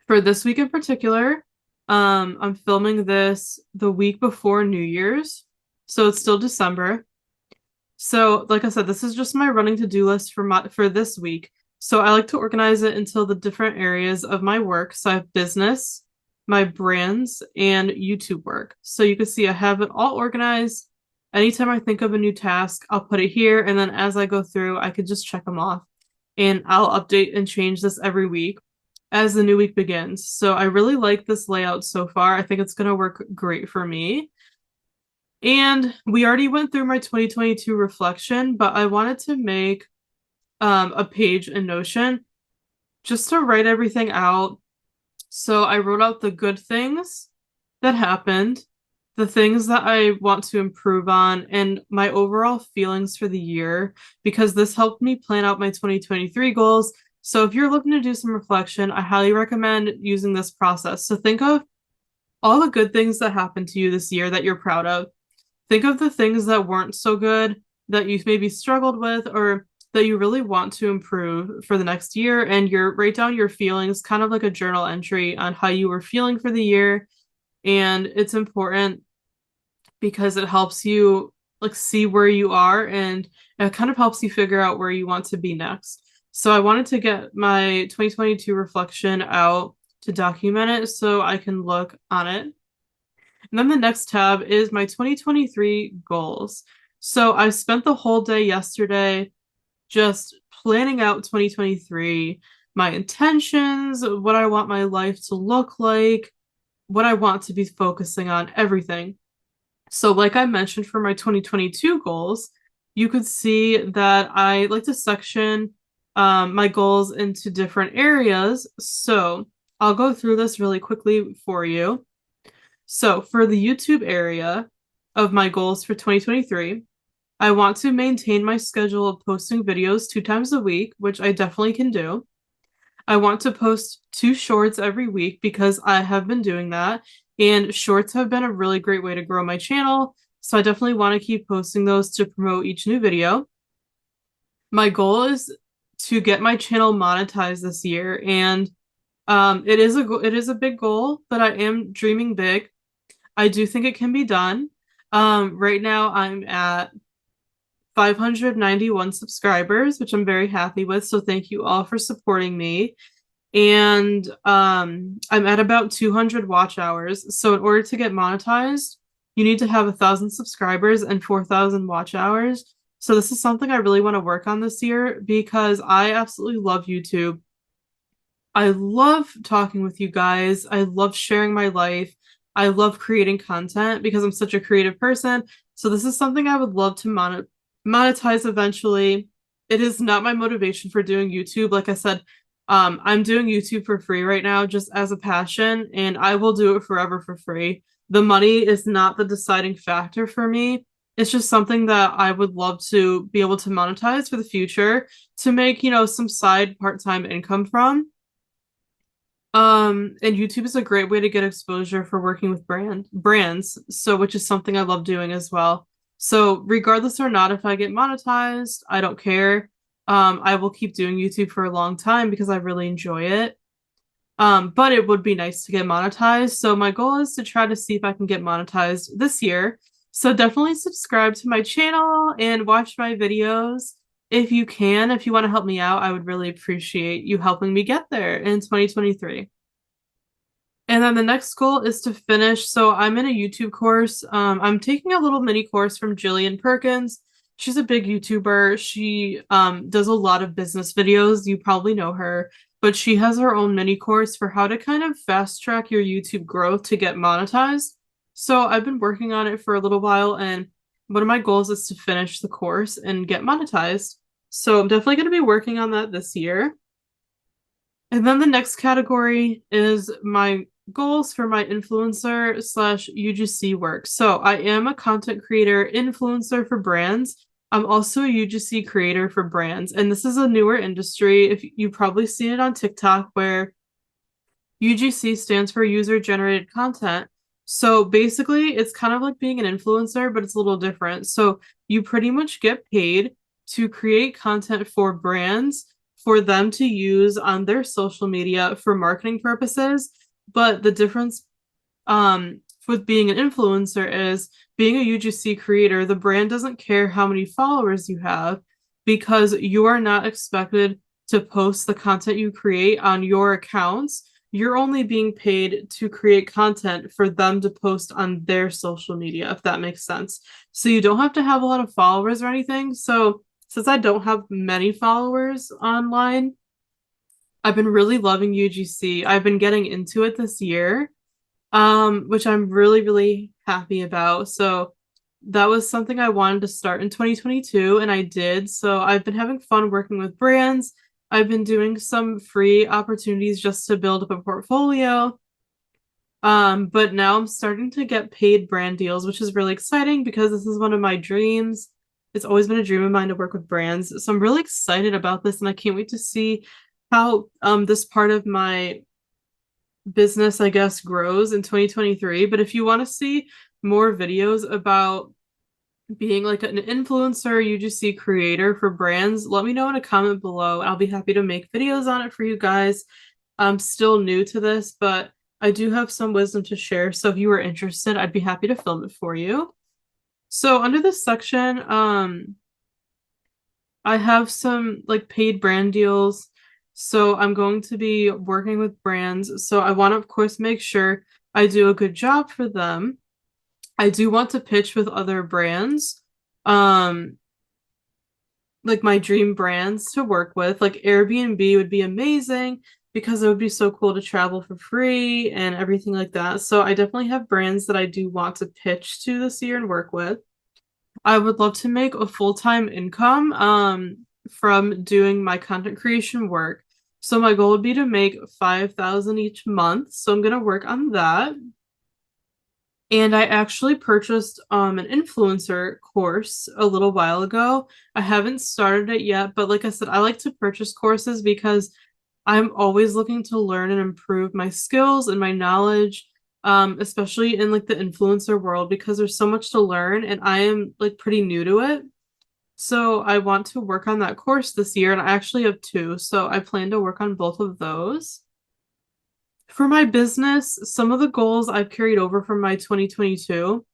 for this week in particular, I'm filming this the week before New Year's. So it's still December. So like I said, this is just my running to-do list for this week. So I like to organize it into the different areas of my work. So I have business, my brands, and YouTube work. So you can see I have it all organized. Anytime I think of a new task, I'll put it here. And then as I go through, I could just check them off. And I'll update and change this every week as the new week begins. So I really like this layout so far. I think it's going to work great for me. And we already went through my 2022 reflection, but I wanted to make a page in Notion just to write everything out. So I wrote out the good things that happened, the things that I want to improve on, and my overall feelings for the year, because this helped me plan out my 2023 goals. So if you're looking to do some reflection, I highly recommend using this process. So think of all the good things that happened to you this year that you're proud of. Think of the things that weren't so good that you maybe struggled with or that you really want to improve for the next year, and write down your feelings, kind of like a journal entry on how you were feeling for the year. And it's important because it helps you like see where you are, and it kind of helps you figure out where you want to be next. So I wanted to get my 2022 reflection out to document it so I can look on it. And then the next tab is my 2023 goals. So I spent the whole day yesterday just planning out 2023, my intentions, what I want my life to look like, what I want to be focusing on, everything. So like I mentioned for my 2022 goals, you could see that I like to section my goals into different areas. So I'll go through this really quickly for you. So for the YouTube area of my goals for 2023, I want to maintain my schedule of posting videos 2 times a week, which I definitely can do. I want to post 2 shorts every week because I have been doing that, and shorts have been a really great way to grow my channel. So I definitely want to keep posting those to promote each new video. My goal is to get my channel monetized this year, and it is a big goal, but I am dreaming big. I do think it can be done. Right now I'm at 591 subscribers, which I'm very happy with. So thank you all for supporting me. And I'm at about 200 watch hours. So in order to get monetized, you need to have 1,000 subscribers and 4,000 watch hours. So this is something I really want to work on this year because I absolutely love YouTube. I love talking with you guys. I love sharing my life. I love creating content because I'm such a creative person. So this is something I would love to monetize eventually. It is not my motivation for doing YouTube. Like I said, I'm doing YouTube for free right now, just as a passion, and I will do it forever for free. The money is not the deciding factor for me. It's just something that I would love to be able to monetize for the future to make, some side part-time income from. And YouTube is a great way to get exposure for working with brands, so which is something I love doing as well. So regardless or not if I get monetized, I don't care. I will keep doing YouTube for a long time because I really enjoy it. But it would be nice to get monetized. So my goal is to try to see if I can get monetized this year. So definitely subscribe to my channel and watch my videos if you can. If you want to help me out, I would really appreciate you helping me get there in 2023. And then the next goal is to finish. So I'm in a YouTube course. I'm taking a little mini course from Jillian Perkins. She's a big YouTuber. She does a lot of business videos. You probably know her, but she has her own mini course for how to kind of fast track your YouTube growth to get monetized. So I've been working on it for a little while, and one of my goals is to finish the course and get monetized. So I'm definitely going to be working on that this year. And then the next category is my goals for my influencer slash UGC work. So I am a content creator influencer for brands. I'm also a UGC creator for brands. And this is a newer industry. If you've probably seen it on TikTok, where UGC stands for user generated content. So basically, it's kind of like being an influencer, but it's a little different. So you pretty much get paid to create content for brands for them to use on their social media for marketing purposes. But the difference with being an influencer is being a UGC creator, the brand doesn't care how many followers you have because you are not expected to post the content you create on your accounts. You're only being paid to create content for them to post on their social media, if that makes sense. So you don't have to have a lot of followers or anything. So since I don't have many followers online, I've been really loving UGC. I've been getting into it this year, which I'm really, really happy about. So that was something I wanted to start in 2022, and I did. So I've been having fun working with brands. I've been doing some free opportunities just to build up a portfolio. But now I'm starting to get paid brand deals, which is really exciting because this is one of my dreams. It's always been a dream of mine to work with brands. So I'm really excited about this, and I can't wait to see how this part of my business, I guess, grows in 2023. But if you want to see more videos about being like an influencer, UGC creator for brands, let me know in a comment below. I'll be happy to make videos on it for you guys. I'm still new to this, but I do have some wisdom to share. So if you are interested, I'd be happy to film it for you. So under this section, I have some like paid brand deals. So I'm going to be working with brands. So I want to, of course, make sure I do a good job for them. I do want to pitch with other brands, um, like my dream brands to work with. Like Airbnb would be amazing because it would be so cool to travel for free and everything like that. So I definitely have brands that I do want to pitch to this year and work with. I would love to make a full-time income from doing my content creation work. So my goal would be to make 5,000 each month. So I'm gonna work on that. And I actually purchased an influencer course a little while ago. I haven't started it yet, but like I said, I like to purchase courses because I'm always looking to learn and improve my skills and my knowledge, especially in like the influencer world because there's so much to learn and I am like pretty new to it. So I want to work on that course this year, and I actually have two, so I plan to work on both of those. For my business, some of the goals I've carried over from my 2022.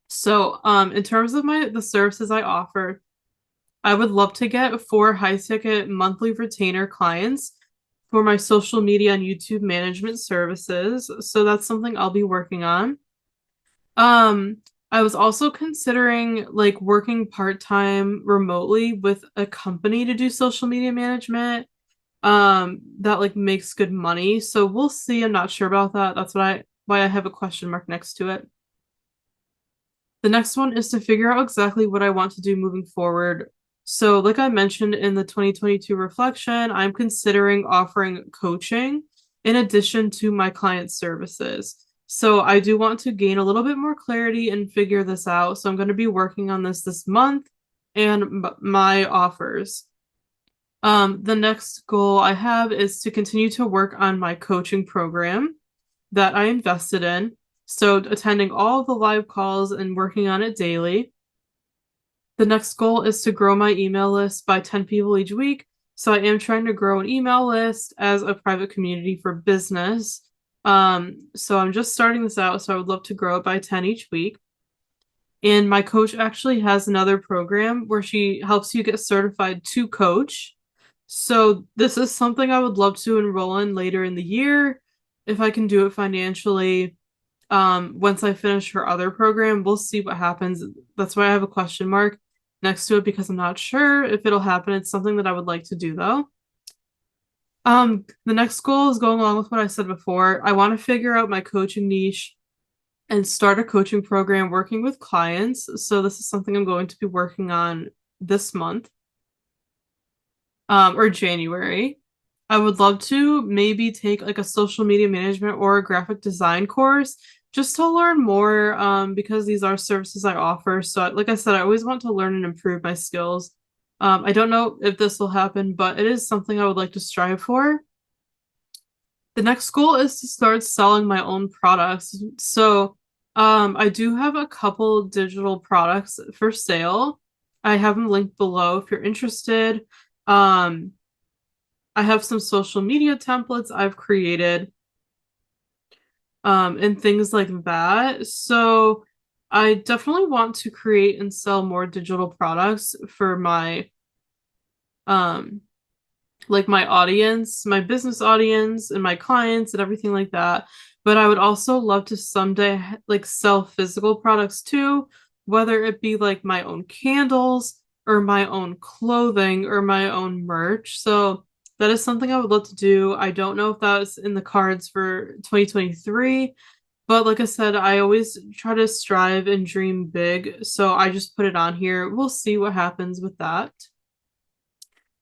So, in terms of the services I offer, I would love to get 4 high-ticket monthly retainer clients for my social media and YouTube management services. So that's something I'll be working on. Um, I was also considering like working part-time remotely with a company to do social media management that like makes good money. So we'll see. I'm not sure about that. That's why I have a question mark next to it. The next one is to figure out exactly what I want to do moving forward. So, like I mentioned in the 2022 reflection, I'm considering offering coaching in addition to my client services. So, I do want to gain a little bit more clarity and figure this out. So, I'm going to be working on this month and my offers. The next goal I have is to continue to work on my coaching program that I invested in. So, attending all the live calls and working on it daily. The next goal is to grow my email list by 10 people each week. So, I am trying to grow an email list as a private community for business. So, I'm just starting this out. So, I would love to grow it by 10 each week. And my coach actually has another program where she helps you get certified to coach. So this is something I would love to enroll in later in the year if I can do it financially. Once I finish her other program, we'll see what happens. That's why I have a question mark next to it because I'm not sure if it'll happen. It's something that I would like to do though. The next goal is going along with what I said before. I want to figure out my coaching niche and start a coaching program working with clients. So this is something I'm going to be working on this month, or January. I would love to maybe take like a social media management or a graphic design course just to learn more, because these are services I offer. So, like I said, I always want to learn and improve my skills. I don't know if this will happen, but it is something I would like to strive for. The next goal is to start selling my own products. So, I do have a couple digital products for sale. I have them linked below if you're interested. Um, I have some social media templates I've created, and things like that. So, I definitely want to create and sell more digital products for my um like my audience, my business audience, and my clients and everything like that. But I would also love to someday like sell physical products too, whether it be like my own candles or my own clothing or my own merch. So that is something I would love to do. I don't know if that's in the cards for 2023, but like I said, I always try to strive and dream big. So I just put it on here. We'll see what happens with that.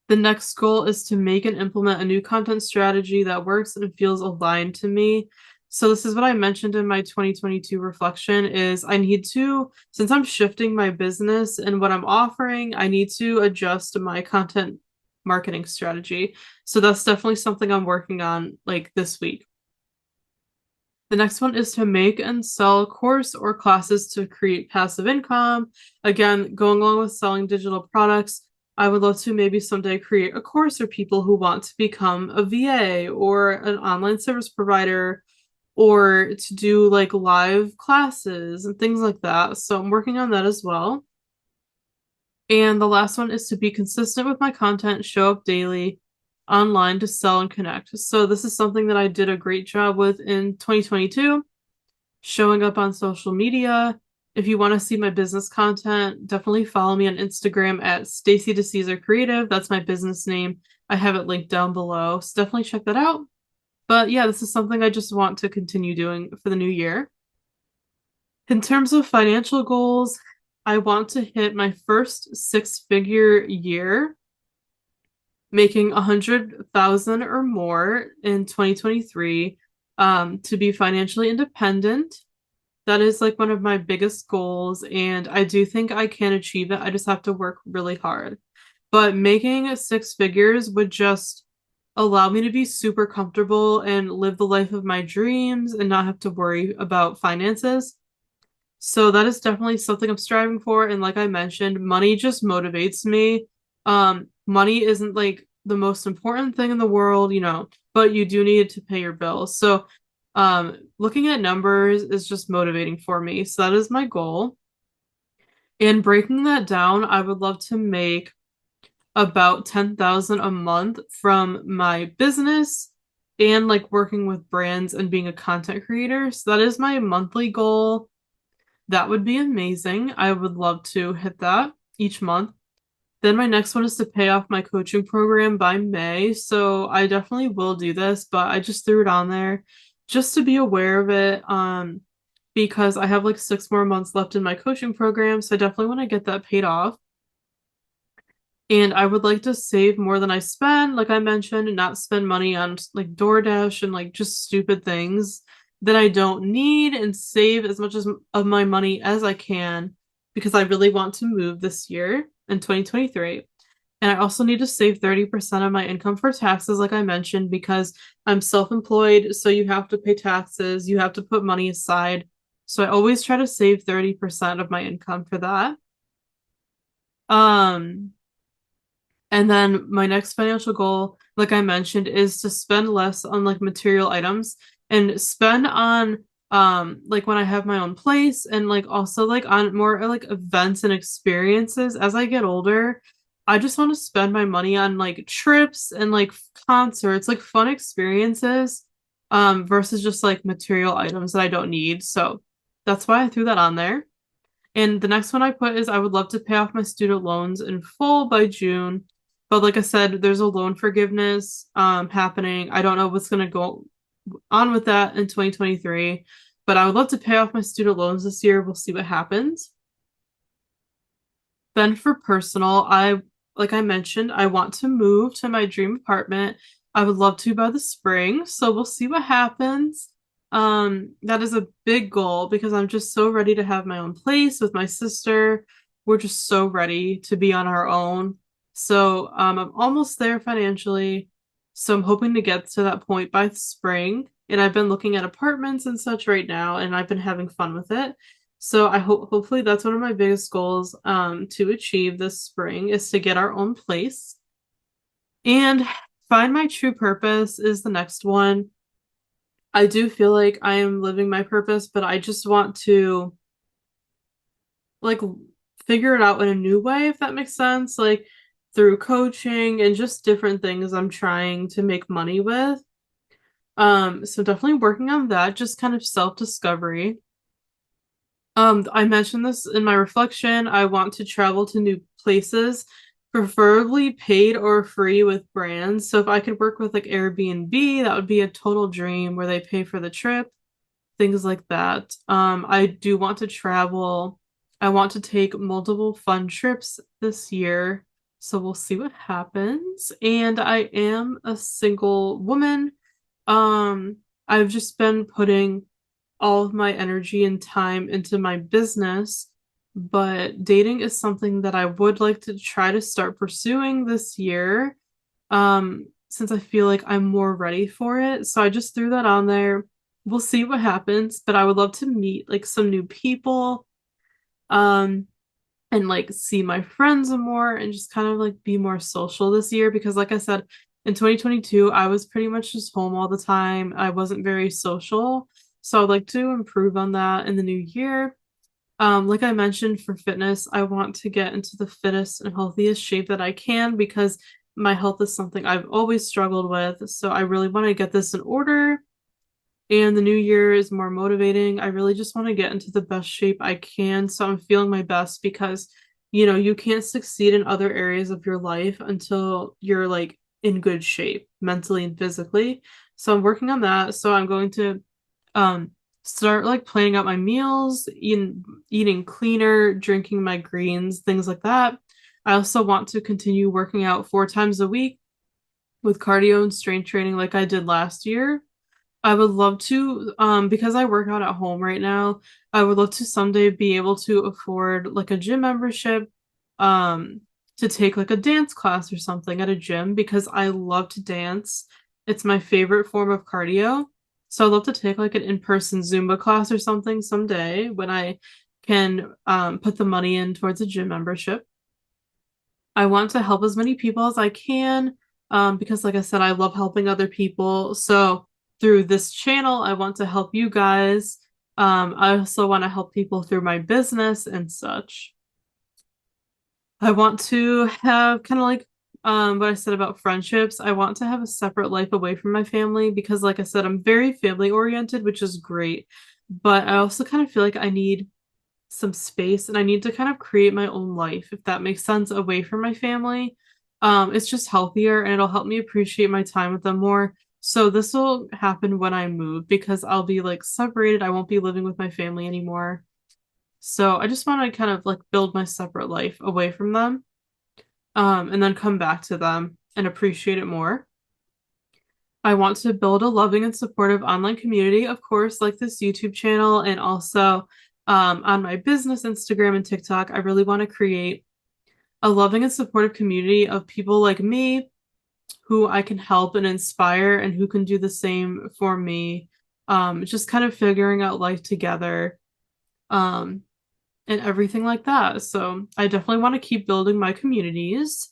The next goal is to make and implement a new content strategy that works and feels aligned to me. So this is what I mentioned in my 2022 reflection is I need to, since I'm shifting my business and what I'm offering, I need to adjust my content marketing strategy. So that's definitely something I'm working on like this week. The next one is to make and sell course or classes to create passive income. Again, going along with selling digital products, I would love to maybe someday create a course for people who want to become a VA or an online service provider or to do like live classes and things like that. So I'm working on that as well. And the last one is to be consistent with my content, show up daily online to sell and connect. So this is something that I did a great job with in 2022, showing up on social media. If you want to see my business content, definitely follow me on Instagram at Stacey DeCesar Creative. That's my business name. I have it linked down below. So definitely check that out. But yeah, this is something I just want to continue doing for the new year. In terms of financial goals, I want to hit my first six-figure year, making 100,000 or more in 2023, to be financially independent. That is like one of my biggest goals, and I do think I can achieve it. I just have to work really hard. But making six figures would just allow me to be super comfortable and live the life of my dreams and not have to worry about finances. So that is definitely something I'm striving for. And like I mentioned, money just motivates me. Money isn't like the most important thing in the world, but you do need to pay your bills. So looking at numbers is just motivating for me. So that is my goal. And breaking that down, I would love to make about 10,000 a month from my business and like working with brands and being a content creator. So that is my monthly goal. That would be amazing. I would love to hit that each month. Then my next one is to pay off my coaching program by May. So I definitely will do this, but I just threw it on there just to be aware of it. Because I have like 6 more months left in my coaching program. So I definitely want to get that paid off. And I would like to save more than I spend, like I mentioned, and not spend money on like DoorDash and like just stupid things that I don't need and save as much as of my money as I can because I really want to move this year in 2023. And I also need to save 30% of my income for taxes, like I mentioned, because I'm self-employed, so you have to pay taxes, you have to put money aside. So I always try to save 30% of my income for that. Um, and then my next financial goal, like I mentioned, is to spend less on like material items and spend on like when I have my own place and like also like on more like events and experiences as I get older. I just want to spend my money on like trips and like concerts, like fun experiences versus just like material items that I don't need. So that's why I threw that on there. And the next one I put is I would love to pay off my student loans in full by June. But like I said, there's a loan forgiveness happening. I don't know what's going to go on with that in 2023, but I would love to pay off my student loans this year. We'll see what happens. Then for personal, like I mentioned, I want to move to my dream apartment. I would love to by the spring, so we'll see what happens. That is a big goal because I'm just so ready to have my own place with my sister. We're just so ready to be on our own. So, I'm almost there financially. So I'm hoping to get to that point by spring. And I've been looking at apartments and such right now, and I've been having fun with it. So I hope hopefully that's one of my biggest goals to achieve this spring is to get our own place. And find my true purpose is the next one. I do feel like I am living my purpose, but I just want to like figure it out in a new way, if that makes sense. Like through coaching and just different things I'm trying to make money with. So definitely working on that, just kind of self-discovery. I mentioned this in my reflection. I want to travel to new places, preferably paid or free with brands. So if I could work with like Airbnb, that would be a total dream where they pay for the trip, things like that. I do want to travel. I want to take multiple fun trips this year. So we'll see what happens. And I am a single woman. Um, I've just been putting all of my energy and time into my business, but dating is something that I would like to try to start pursuing this year, since I feel like I'm more ready for it. So I just threw that on there. We'll see what happens, but I would love to meet like some new people, um, and like see my friends more and just kind of like be more social this year because like I said, in 2022, I was pretty much just home all the time. I wasn't very social. So I'd like to improve on that in the new year. Like I mentioned for fitness, I want to get into the fittest and healthiest shape that I can because my health is something I've always struggled with. So I really want to get this in order. And the new year is more motivating. I really just want to get into the best shape I can. So I'm feeling my best because, you can't succeed in other areas of your life until you're like in good shape mentally and physically. So I'm working on that. So I'm going to um start like planning out my meals, eating cleaner, drinking my greens, things like that. I also want to continue working out 4 times a week with cardio and strength training like I did last year. I would love to, because I work out at home right now, I would love to someday be able to afford like a gym membership, um, to take like a dance class or something at a gym because I love to dance. It's my favorite form of cardio. So I'd love to take like an in-person Zumba class or something someday when I can put the money in towards a gym membership. I want to help as many people as I can because, like I said, I love helping other people. So through this channel, I want to help you guys. I also want to help people through my business and such. I want to have kind of like what I said about friendships. I want to have a separate life away from my family because, like I said, I'm very family oriented, which is great. But I also kind of feel like I need some space and I need to kind of create my own life, if that makes sense, away from my family. It's just healthier and it'll help me appreciate my time with them more. So this will happen when I move because I'll be like separated. I won't be living with my family anymore. So I just want to kind of like build my separate life away from them, and then come back to them and appreciate it more. I want to build a loving and supportive online community, of course, like this YouTube channel, and also on my business Instagram and TikTok. I really want to create a loving and supportive community of people like me who I can help and inspire and who can do the same for me. Just kind of figuring out life together, um, and everything like that. So I definitely want to keep building my communities.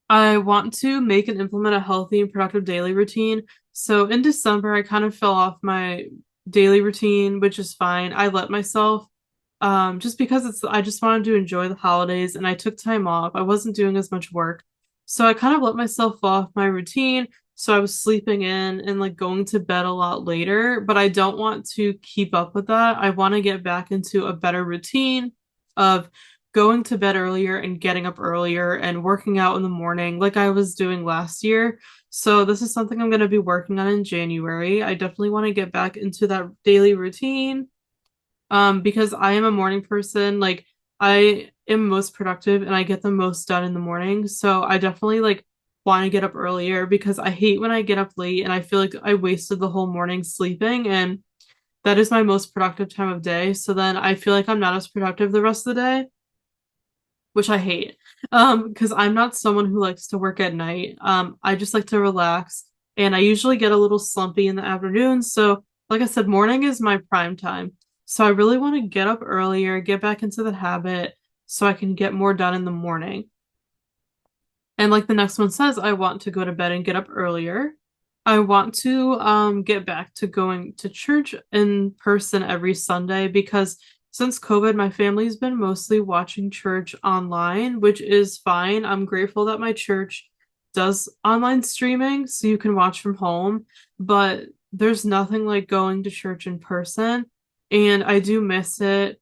I want to make and implement a healthy and productive daily routine. So in December, I kind of fell off my daily routine, which is fine. I let myself, just because I just wanted to enjoy the holidays and I took time off. I wasn't doing as much work. So I kind of let myself off my routine. So I was sleeping in and like going to bed a lot later, but I don't want to keep up with that. I want to get back into a better routine of going to bed earlier and getting up earlier and working out in the morning like I was doing last year. So this is something I'm going to be working on in January. I definitely want to get back into that daily routine, because I am a morning person. Like I am most productive and I get the most done in the morning. So I definitely like want to get up earlier because I hate when I get up late and I feel like I wasted the whole morning sleeping, and that is my most productive time of day. So then I feel like I'm not as productive the rest of the day, which I hate. Because I'm not someone who likes to work at night. I just like to relax, and I usually get a little slumpy in the afternoon. So, like I said, morning is my prime time. So I really want to get up earlier, get back into the habit so I can get more done in the morning. And like the next one says, I want to go to bed and get up earlier. I want to get back to going to church in person every Sunday because since COVID, my family's been mostly watching church online, which is fine. I'm grateful that my church does online streaming so you can watch from home, but there's nothing like going to church in person, and I do miss it.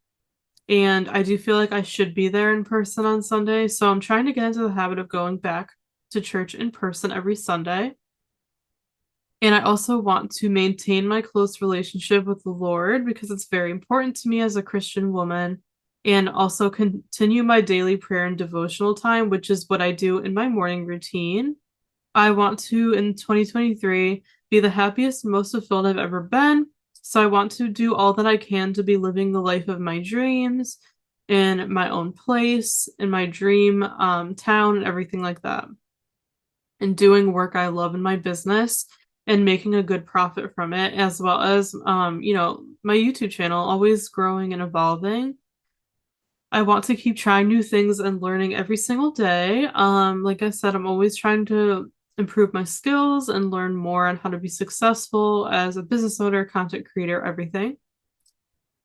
And I do feel like I should be there in person on Sunday. So I'm trying to get into the habit of going back to church in person every Sunday. And I also want to maintain my close relationship with the Lord because it's very important to me as a Christian woman. And also continue my daily prayer and devotional time, which is what I do in my morning routine. I want to, in 2023, be the happiest, most fulfilled I've ever been. So I want to do all that I can to be living the life of my dreams in my own place, in my dream town, and everything like that. And doing work I love in my business and making a good profit from it, as well as, my YouTube channel, always growing and evolving. I want to keep trying new things and learning every single day. Like I said, I'm always trying to improve my skills and learn more on how to be successful as a business owner, content creator, everything.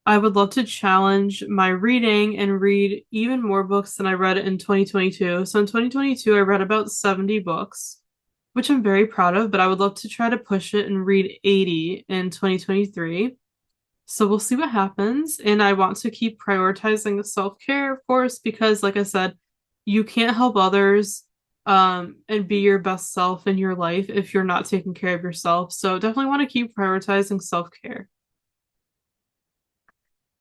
I would love to challenge my reading and read even more books than I read in 2022. So in 2022, I read about 70 books, which I'm very proud of, but I would love to try to push it and read 80 in 2023. So we'll see what happens. And I want to keep prioritizing self-care, of course, because like I said, you can't help others and be your best self in your life if you're not taking care of yourself. So definitely want to keep prioritizing self-care.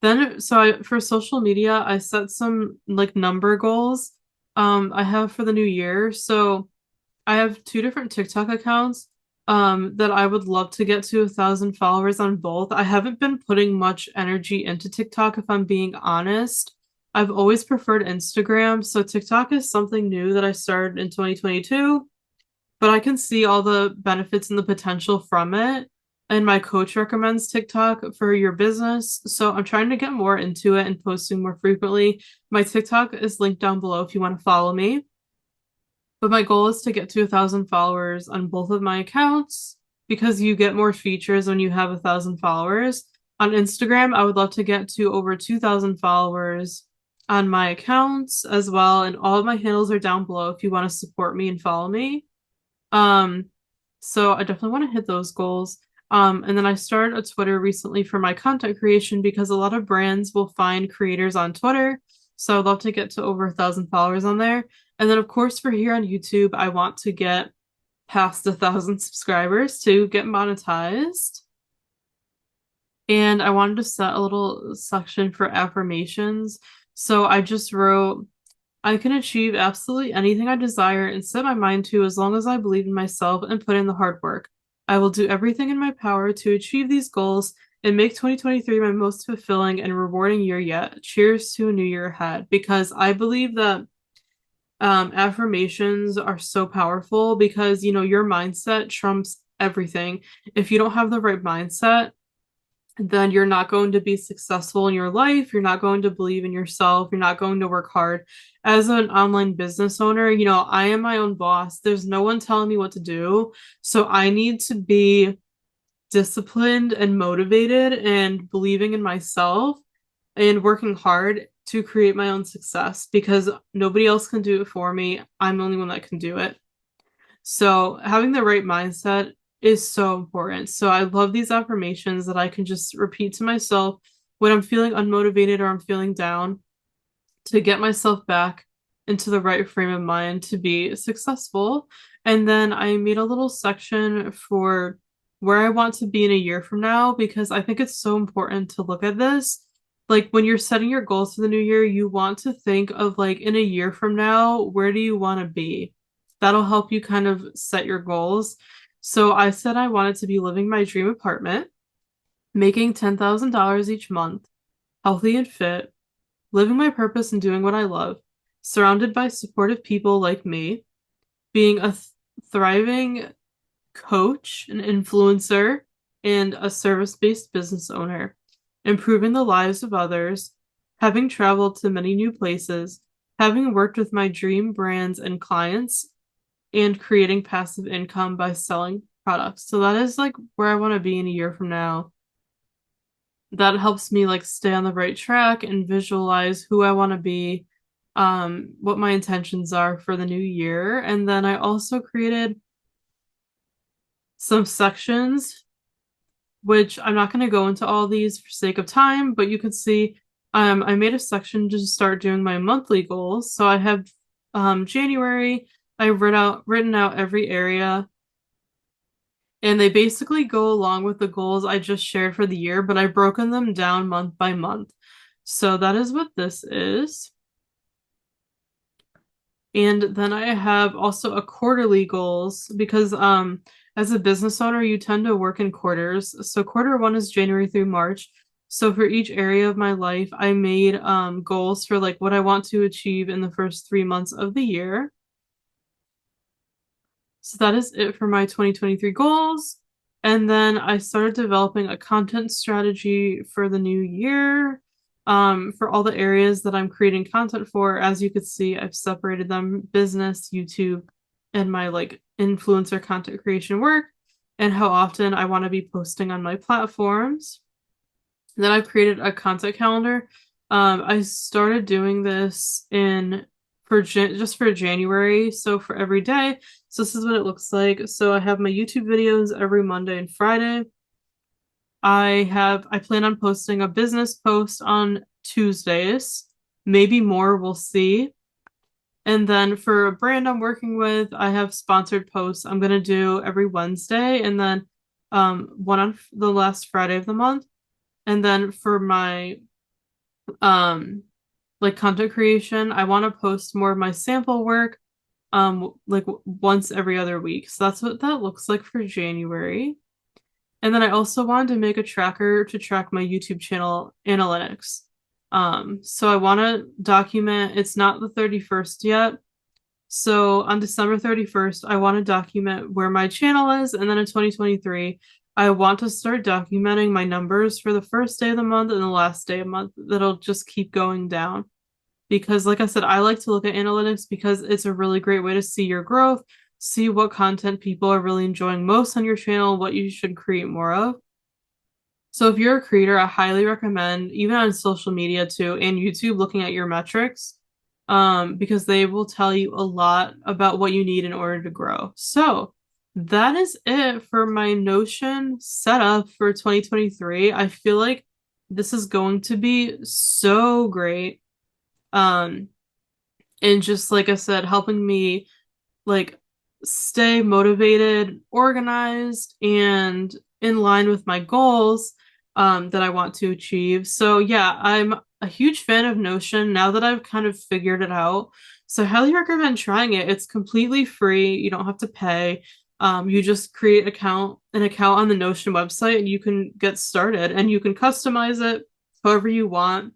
Then, for social media, I set some like number goals I have for the new year. So I have two different TikTok accounts that I would love to get to 1,000 followers on both. I haven't been putting much energy into TikTok, if I'm being honest. I've always preferred Instagram, so TikTok is something new that I started in 2022, but I can see all the benefits and the potential from it. and my coach recommends TikTok for your business. So I'm trying to get more into it and posting more frequently. My TikTok is linked down below if you want to follow me. But my goal is to get to 1,000 followers on both of my accounts because you get more features when you have 1,000 followers. On Instagram, I would love to get to over 2,000 followers on my accounts as well. And all of my handles are down below if you want to support me and follow me. Um, so I definitely want to hit those goals. And then I started a Twitter recently for my content creation because a lot of brands will find creators on Twitter. So I'd love to get to over 1,000 followers on there. And then, of course, for here on YouTube, I want to get past 1,000 subscribers to get monetized. And I wanted to set a little section for affirmations. So I just wrote, I can achieve absolutely anything I desire and set my mind to as long as I believe in myself and put in the hard work. I will do everything in my power to achieve these goals and make 2023 my most fulfilling and rewarding year yet. Cheers to a new year ahead. Because I believe that affirmations are so powerful because, you know, your mindset trumps everything. If you don't have the right mindset, then you're not going to be successful in your life. You're not going to believe in yourself. You're not going to work hard. As an online business owner, you know, I am my own boss. There's no one telling me what to do. So I need to be disciplined and motivated and believing in myself and working hard to create my own success because nobody else can do it for me. I'm the only one that can do it. So having the right mindset is so important. So I love these affirmations that I can just repeat to myself when I'm feeling unmotivated or I'm feeling down to get myself back into the right frame of mind to be successful. And then I made a little section for where I want to be in a year from now because I think it's so important to look at this. Like when you're setting your goals for the new year, you want to think of like in a year from now, where do you want to be? That'll help you kind of set your goals. So I said I wanted to be living my dream apartment, making $10,000 each month, healthy and fit, living my purpose and doing what I love, surrounded by supportive people like me, being a thriving coach, an influencer, and a service-based business owner, improving the lives of others, having traveled to many new places, having worked with my dream brands and clients, and creating passive income by selling products. So that is like where I want to be in a year from now. That helps me like stay on the right track and visualize who I want to be, what my intentions are for the new year. And then I also created some sections, which I'm not going to go into all these for sake of time, but you can see I made a section to start doing my monthly goals. So I have January, I've written out every area, and they basically go along with the goals I just shared for the year, but I've broken them down month by month. So that is what this is. And then I have also a quarterly goals because as a business owner, you tend to work in quarters. So quarter one is January through March. So for each area of my life, I made goals for like what I want to achieve in the first 3 months of the year. So that is it for my 2023 goals. And then I started developing a content strategy for the new year for all the areas that I'm creating content for. As you could see, I've separated them: business, YouTube, and my like influencer content creation work, and how often I want to be posting on my platforms. And then I've created a content calendar. I started doing this just for January, so for every day. So this is what it looks like. So I have my YouTube videos every Monday and Friday. I plan on posting a business post on Tuesdays, maybe more, we'll see. And then for a brand I'm working with, I have sponsored posts I'm gonna do every Wednesday, and then one on the last Friday of the month. And then for my like content creation, I want to post more of my sample work like once every other week. So that's what that looks like for January. And then I also wanted to make a tracker to track my YouTube channel analytics. So I want to document, it's not the 31st yet. So on December 31st, I want to document where my channel is. And then in 2023, I want to start documenting my numbers for the first day of the month and the last day of the month. That'll just keep going down. Because, like I said, I like to look at analytics because it's a really great way to see your growth, see what content people are really enjoying most on your channel, what you should create more of. So if you're a creator, I highly recommend, even on social media too, and YouTube, looking at your metrics, because they will tell you a lot about what you need in order to grow. So that is it for my Notion setup for 2023. I feel like this is going to be so great. Um, and just like I said, helping me like stay motivated, organized, and in line with my goals that I want to achieve. So yeah, I'm a huge fan of Notion now that I've kind of figured it out. So I highly recommend trying it. It's completely free. You don't have to pay. You just create an account on the Notion website and you can get started and you can customize it however you want.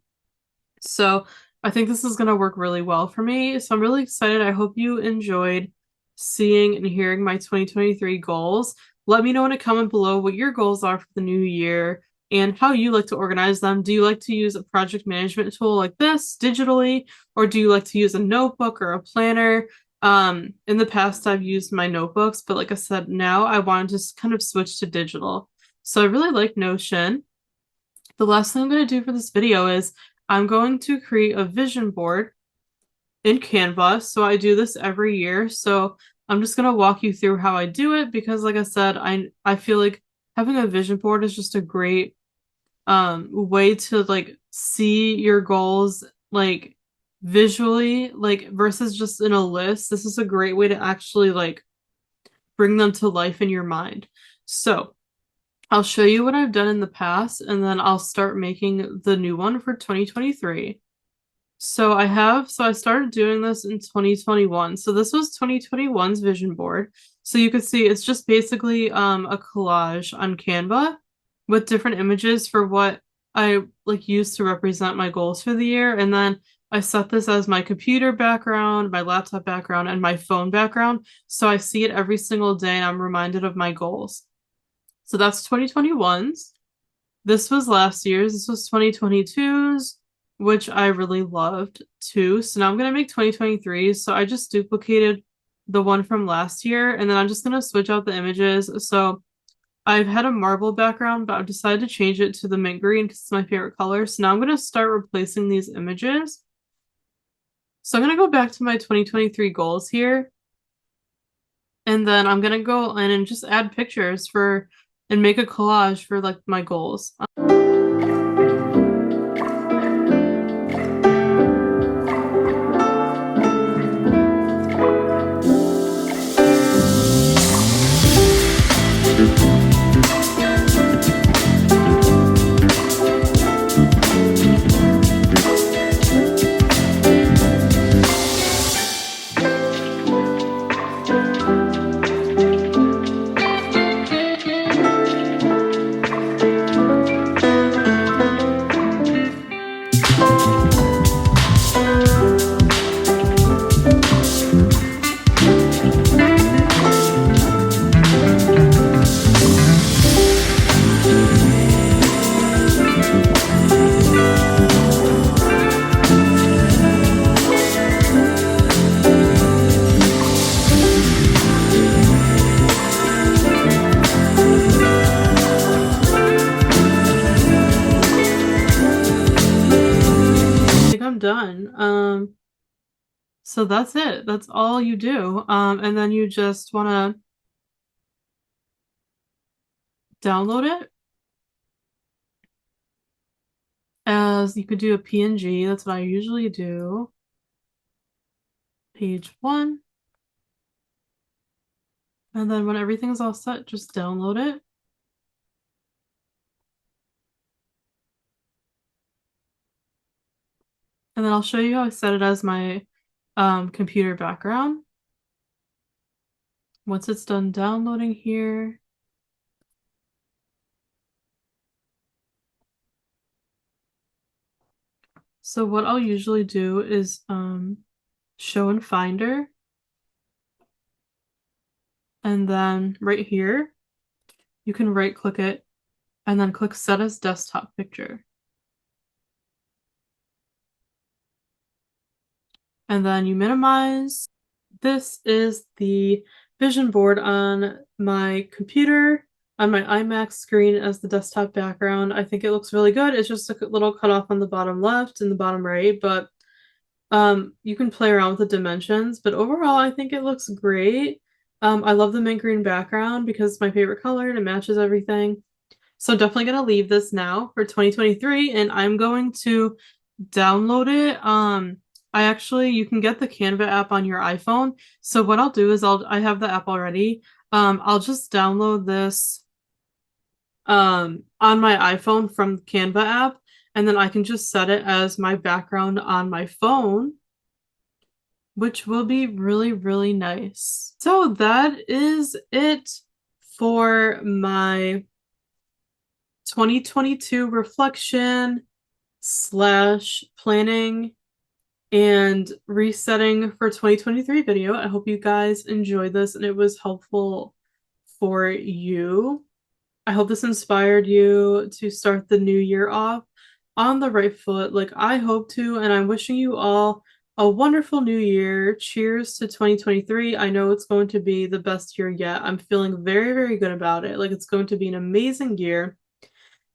So I think this is going to work really well for me. So I'm really excited. I hope you enjoyed seeing and hearing my 2023 goals. Let me know in a comment below what your goals are for the new year and how you like to organize them. Do you like to use a project management tool like this digitally, or do you like to use a notebook or a planner? In the past, I've used my notebooks, but like I said, now I want to just kind of switch to digital. So I really like Notion. The last thing I'm going to do for this video is I'm going to create a vision board in Canva. So I do this every year. So I'm just going to walk you through how I do it because like I said, I feel like having a vision board is just a great way to like see your goals like visually, like versus just in a list. This is a great way to actually like bring them to life in your mind. So I'll show you what I've done in the past and then I'll start making the new one for 2023. So I started doing this in 2021. So this was 2021's vision board. So you can see it's just basically a collage on Canva with different images for what I like use to represent my goals for the year. And then I set this as my computer background, my laptop background, and my phone background. So I see it every single day and I'm reminded of my goals. So that's 2021's. This was last year's. This was 2022's, which I really loved too. So now I'm going to make 2023. So I just duplicated the one from last year and then I'm just going to switch out the images. So I've had a marble background, but I've decided to change it to the mint green because it's my favorite color. So now I'm going to start replacing these images. So I'm going to go back to my 2023 goals here. And then I'm going to go in and just add pictures for and make a collage for like my goals. I'm done. So that's it. That's all you do. And then you just want to download it as you could do a PNG. That's what I usually do. Page 1. And then when everything's all set, just download it. And then I'll show you how I set it as my computer background. Once it's done downloading here. So what I'll usually do is show in Finder. And then right here, you can right click it and then click set as desktop picture. And then you minimize. This is the vision board on my computer, on my iMac screen as the desktop background. I think it looks really good. It's just a little cut off on the bottom left and the bottom right, but you can play around with the dimensions, but overall I think it looks great. I love the mint green background because it's my favorite color and it matches everything. So definitely gonna leave this now for 2023, and I'm going to download it. You can get the Canva app on your iPhone. So what I'll do is I have the app already. I'll just download this on my iPhone from Canva app, and then I can just set it as my background on my phone, which will be really, really nice. So that is it for my 2022 reflection / planning and resetting for 2023 video. I hope you guys enjoyed this and it was helpful for you. I hope this inspired you to start the new year off on the right foot like I hope to, and I'm wishing you all a wonderful new year. Cheers to 2023. I know it's going to be the best year yet. I'm feeling very, very good about it. Like it's going to be an amazing year.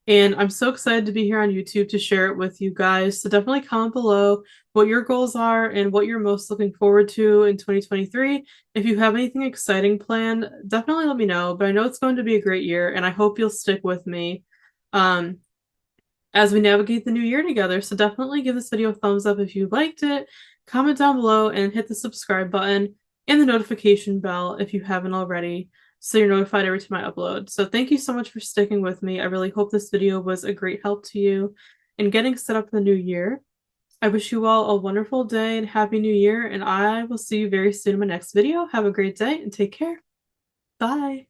And I'm so excited to be here on YouTube to share it with you guys. So definitely comment below what your goals are and what you're most looking forward to in 2023. If you have anything exciting planned, definitely let me know. But I know it's going to be a great year, and I hope you'll stick with me as we navigate the new year together. So definitely give this video a thumbs up if you liked it. Comment down below and hit the subscribe button and the notification bell if you haven't already, so you're notified every time I upload. So thank you so much for sticking with me. I really hope this video was a great help to you in getting set up for the new year. I wish you all a wonderful day and happy new year, and I will see you very soon in my next video. Have a great day and take care. Bye.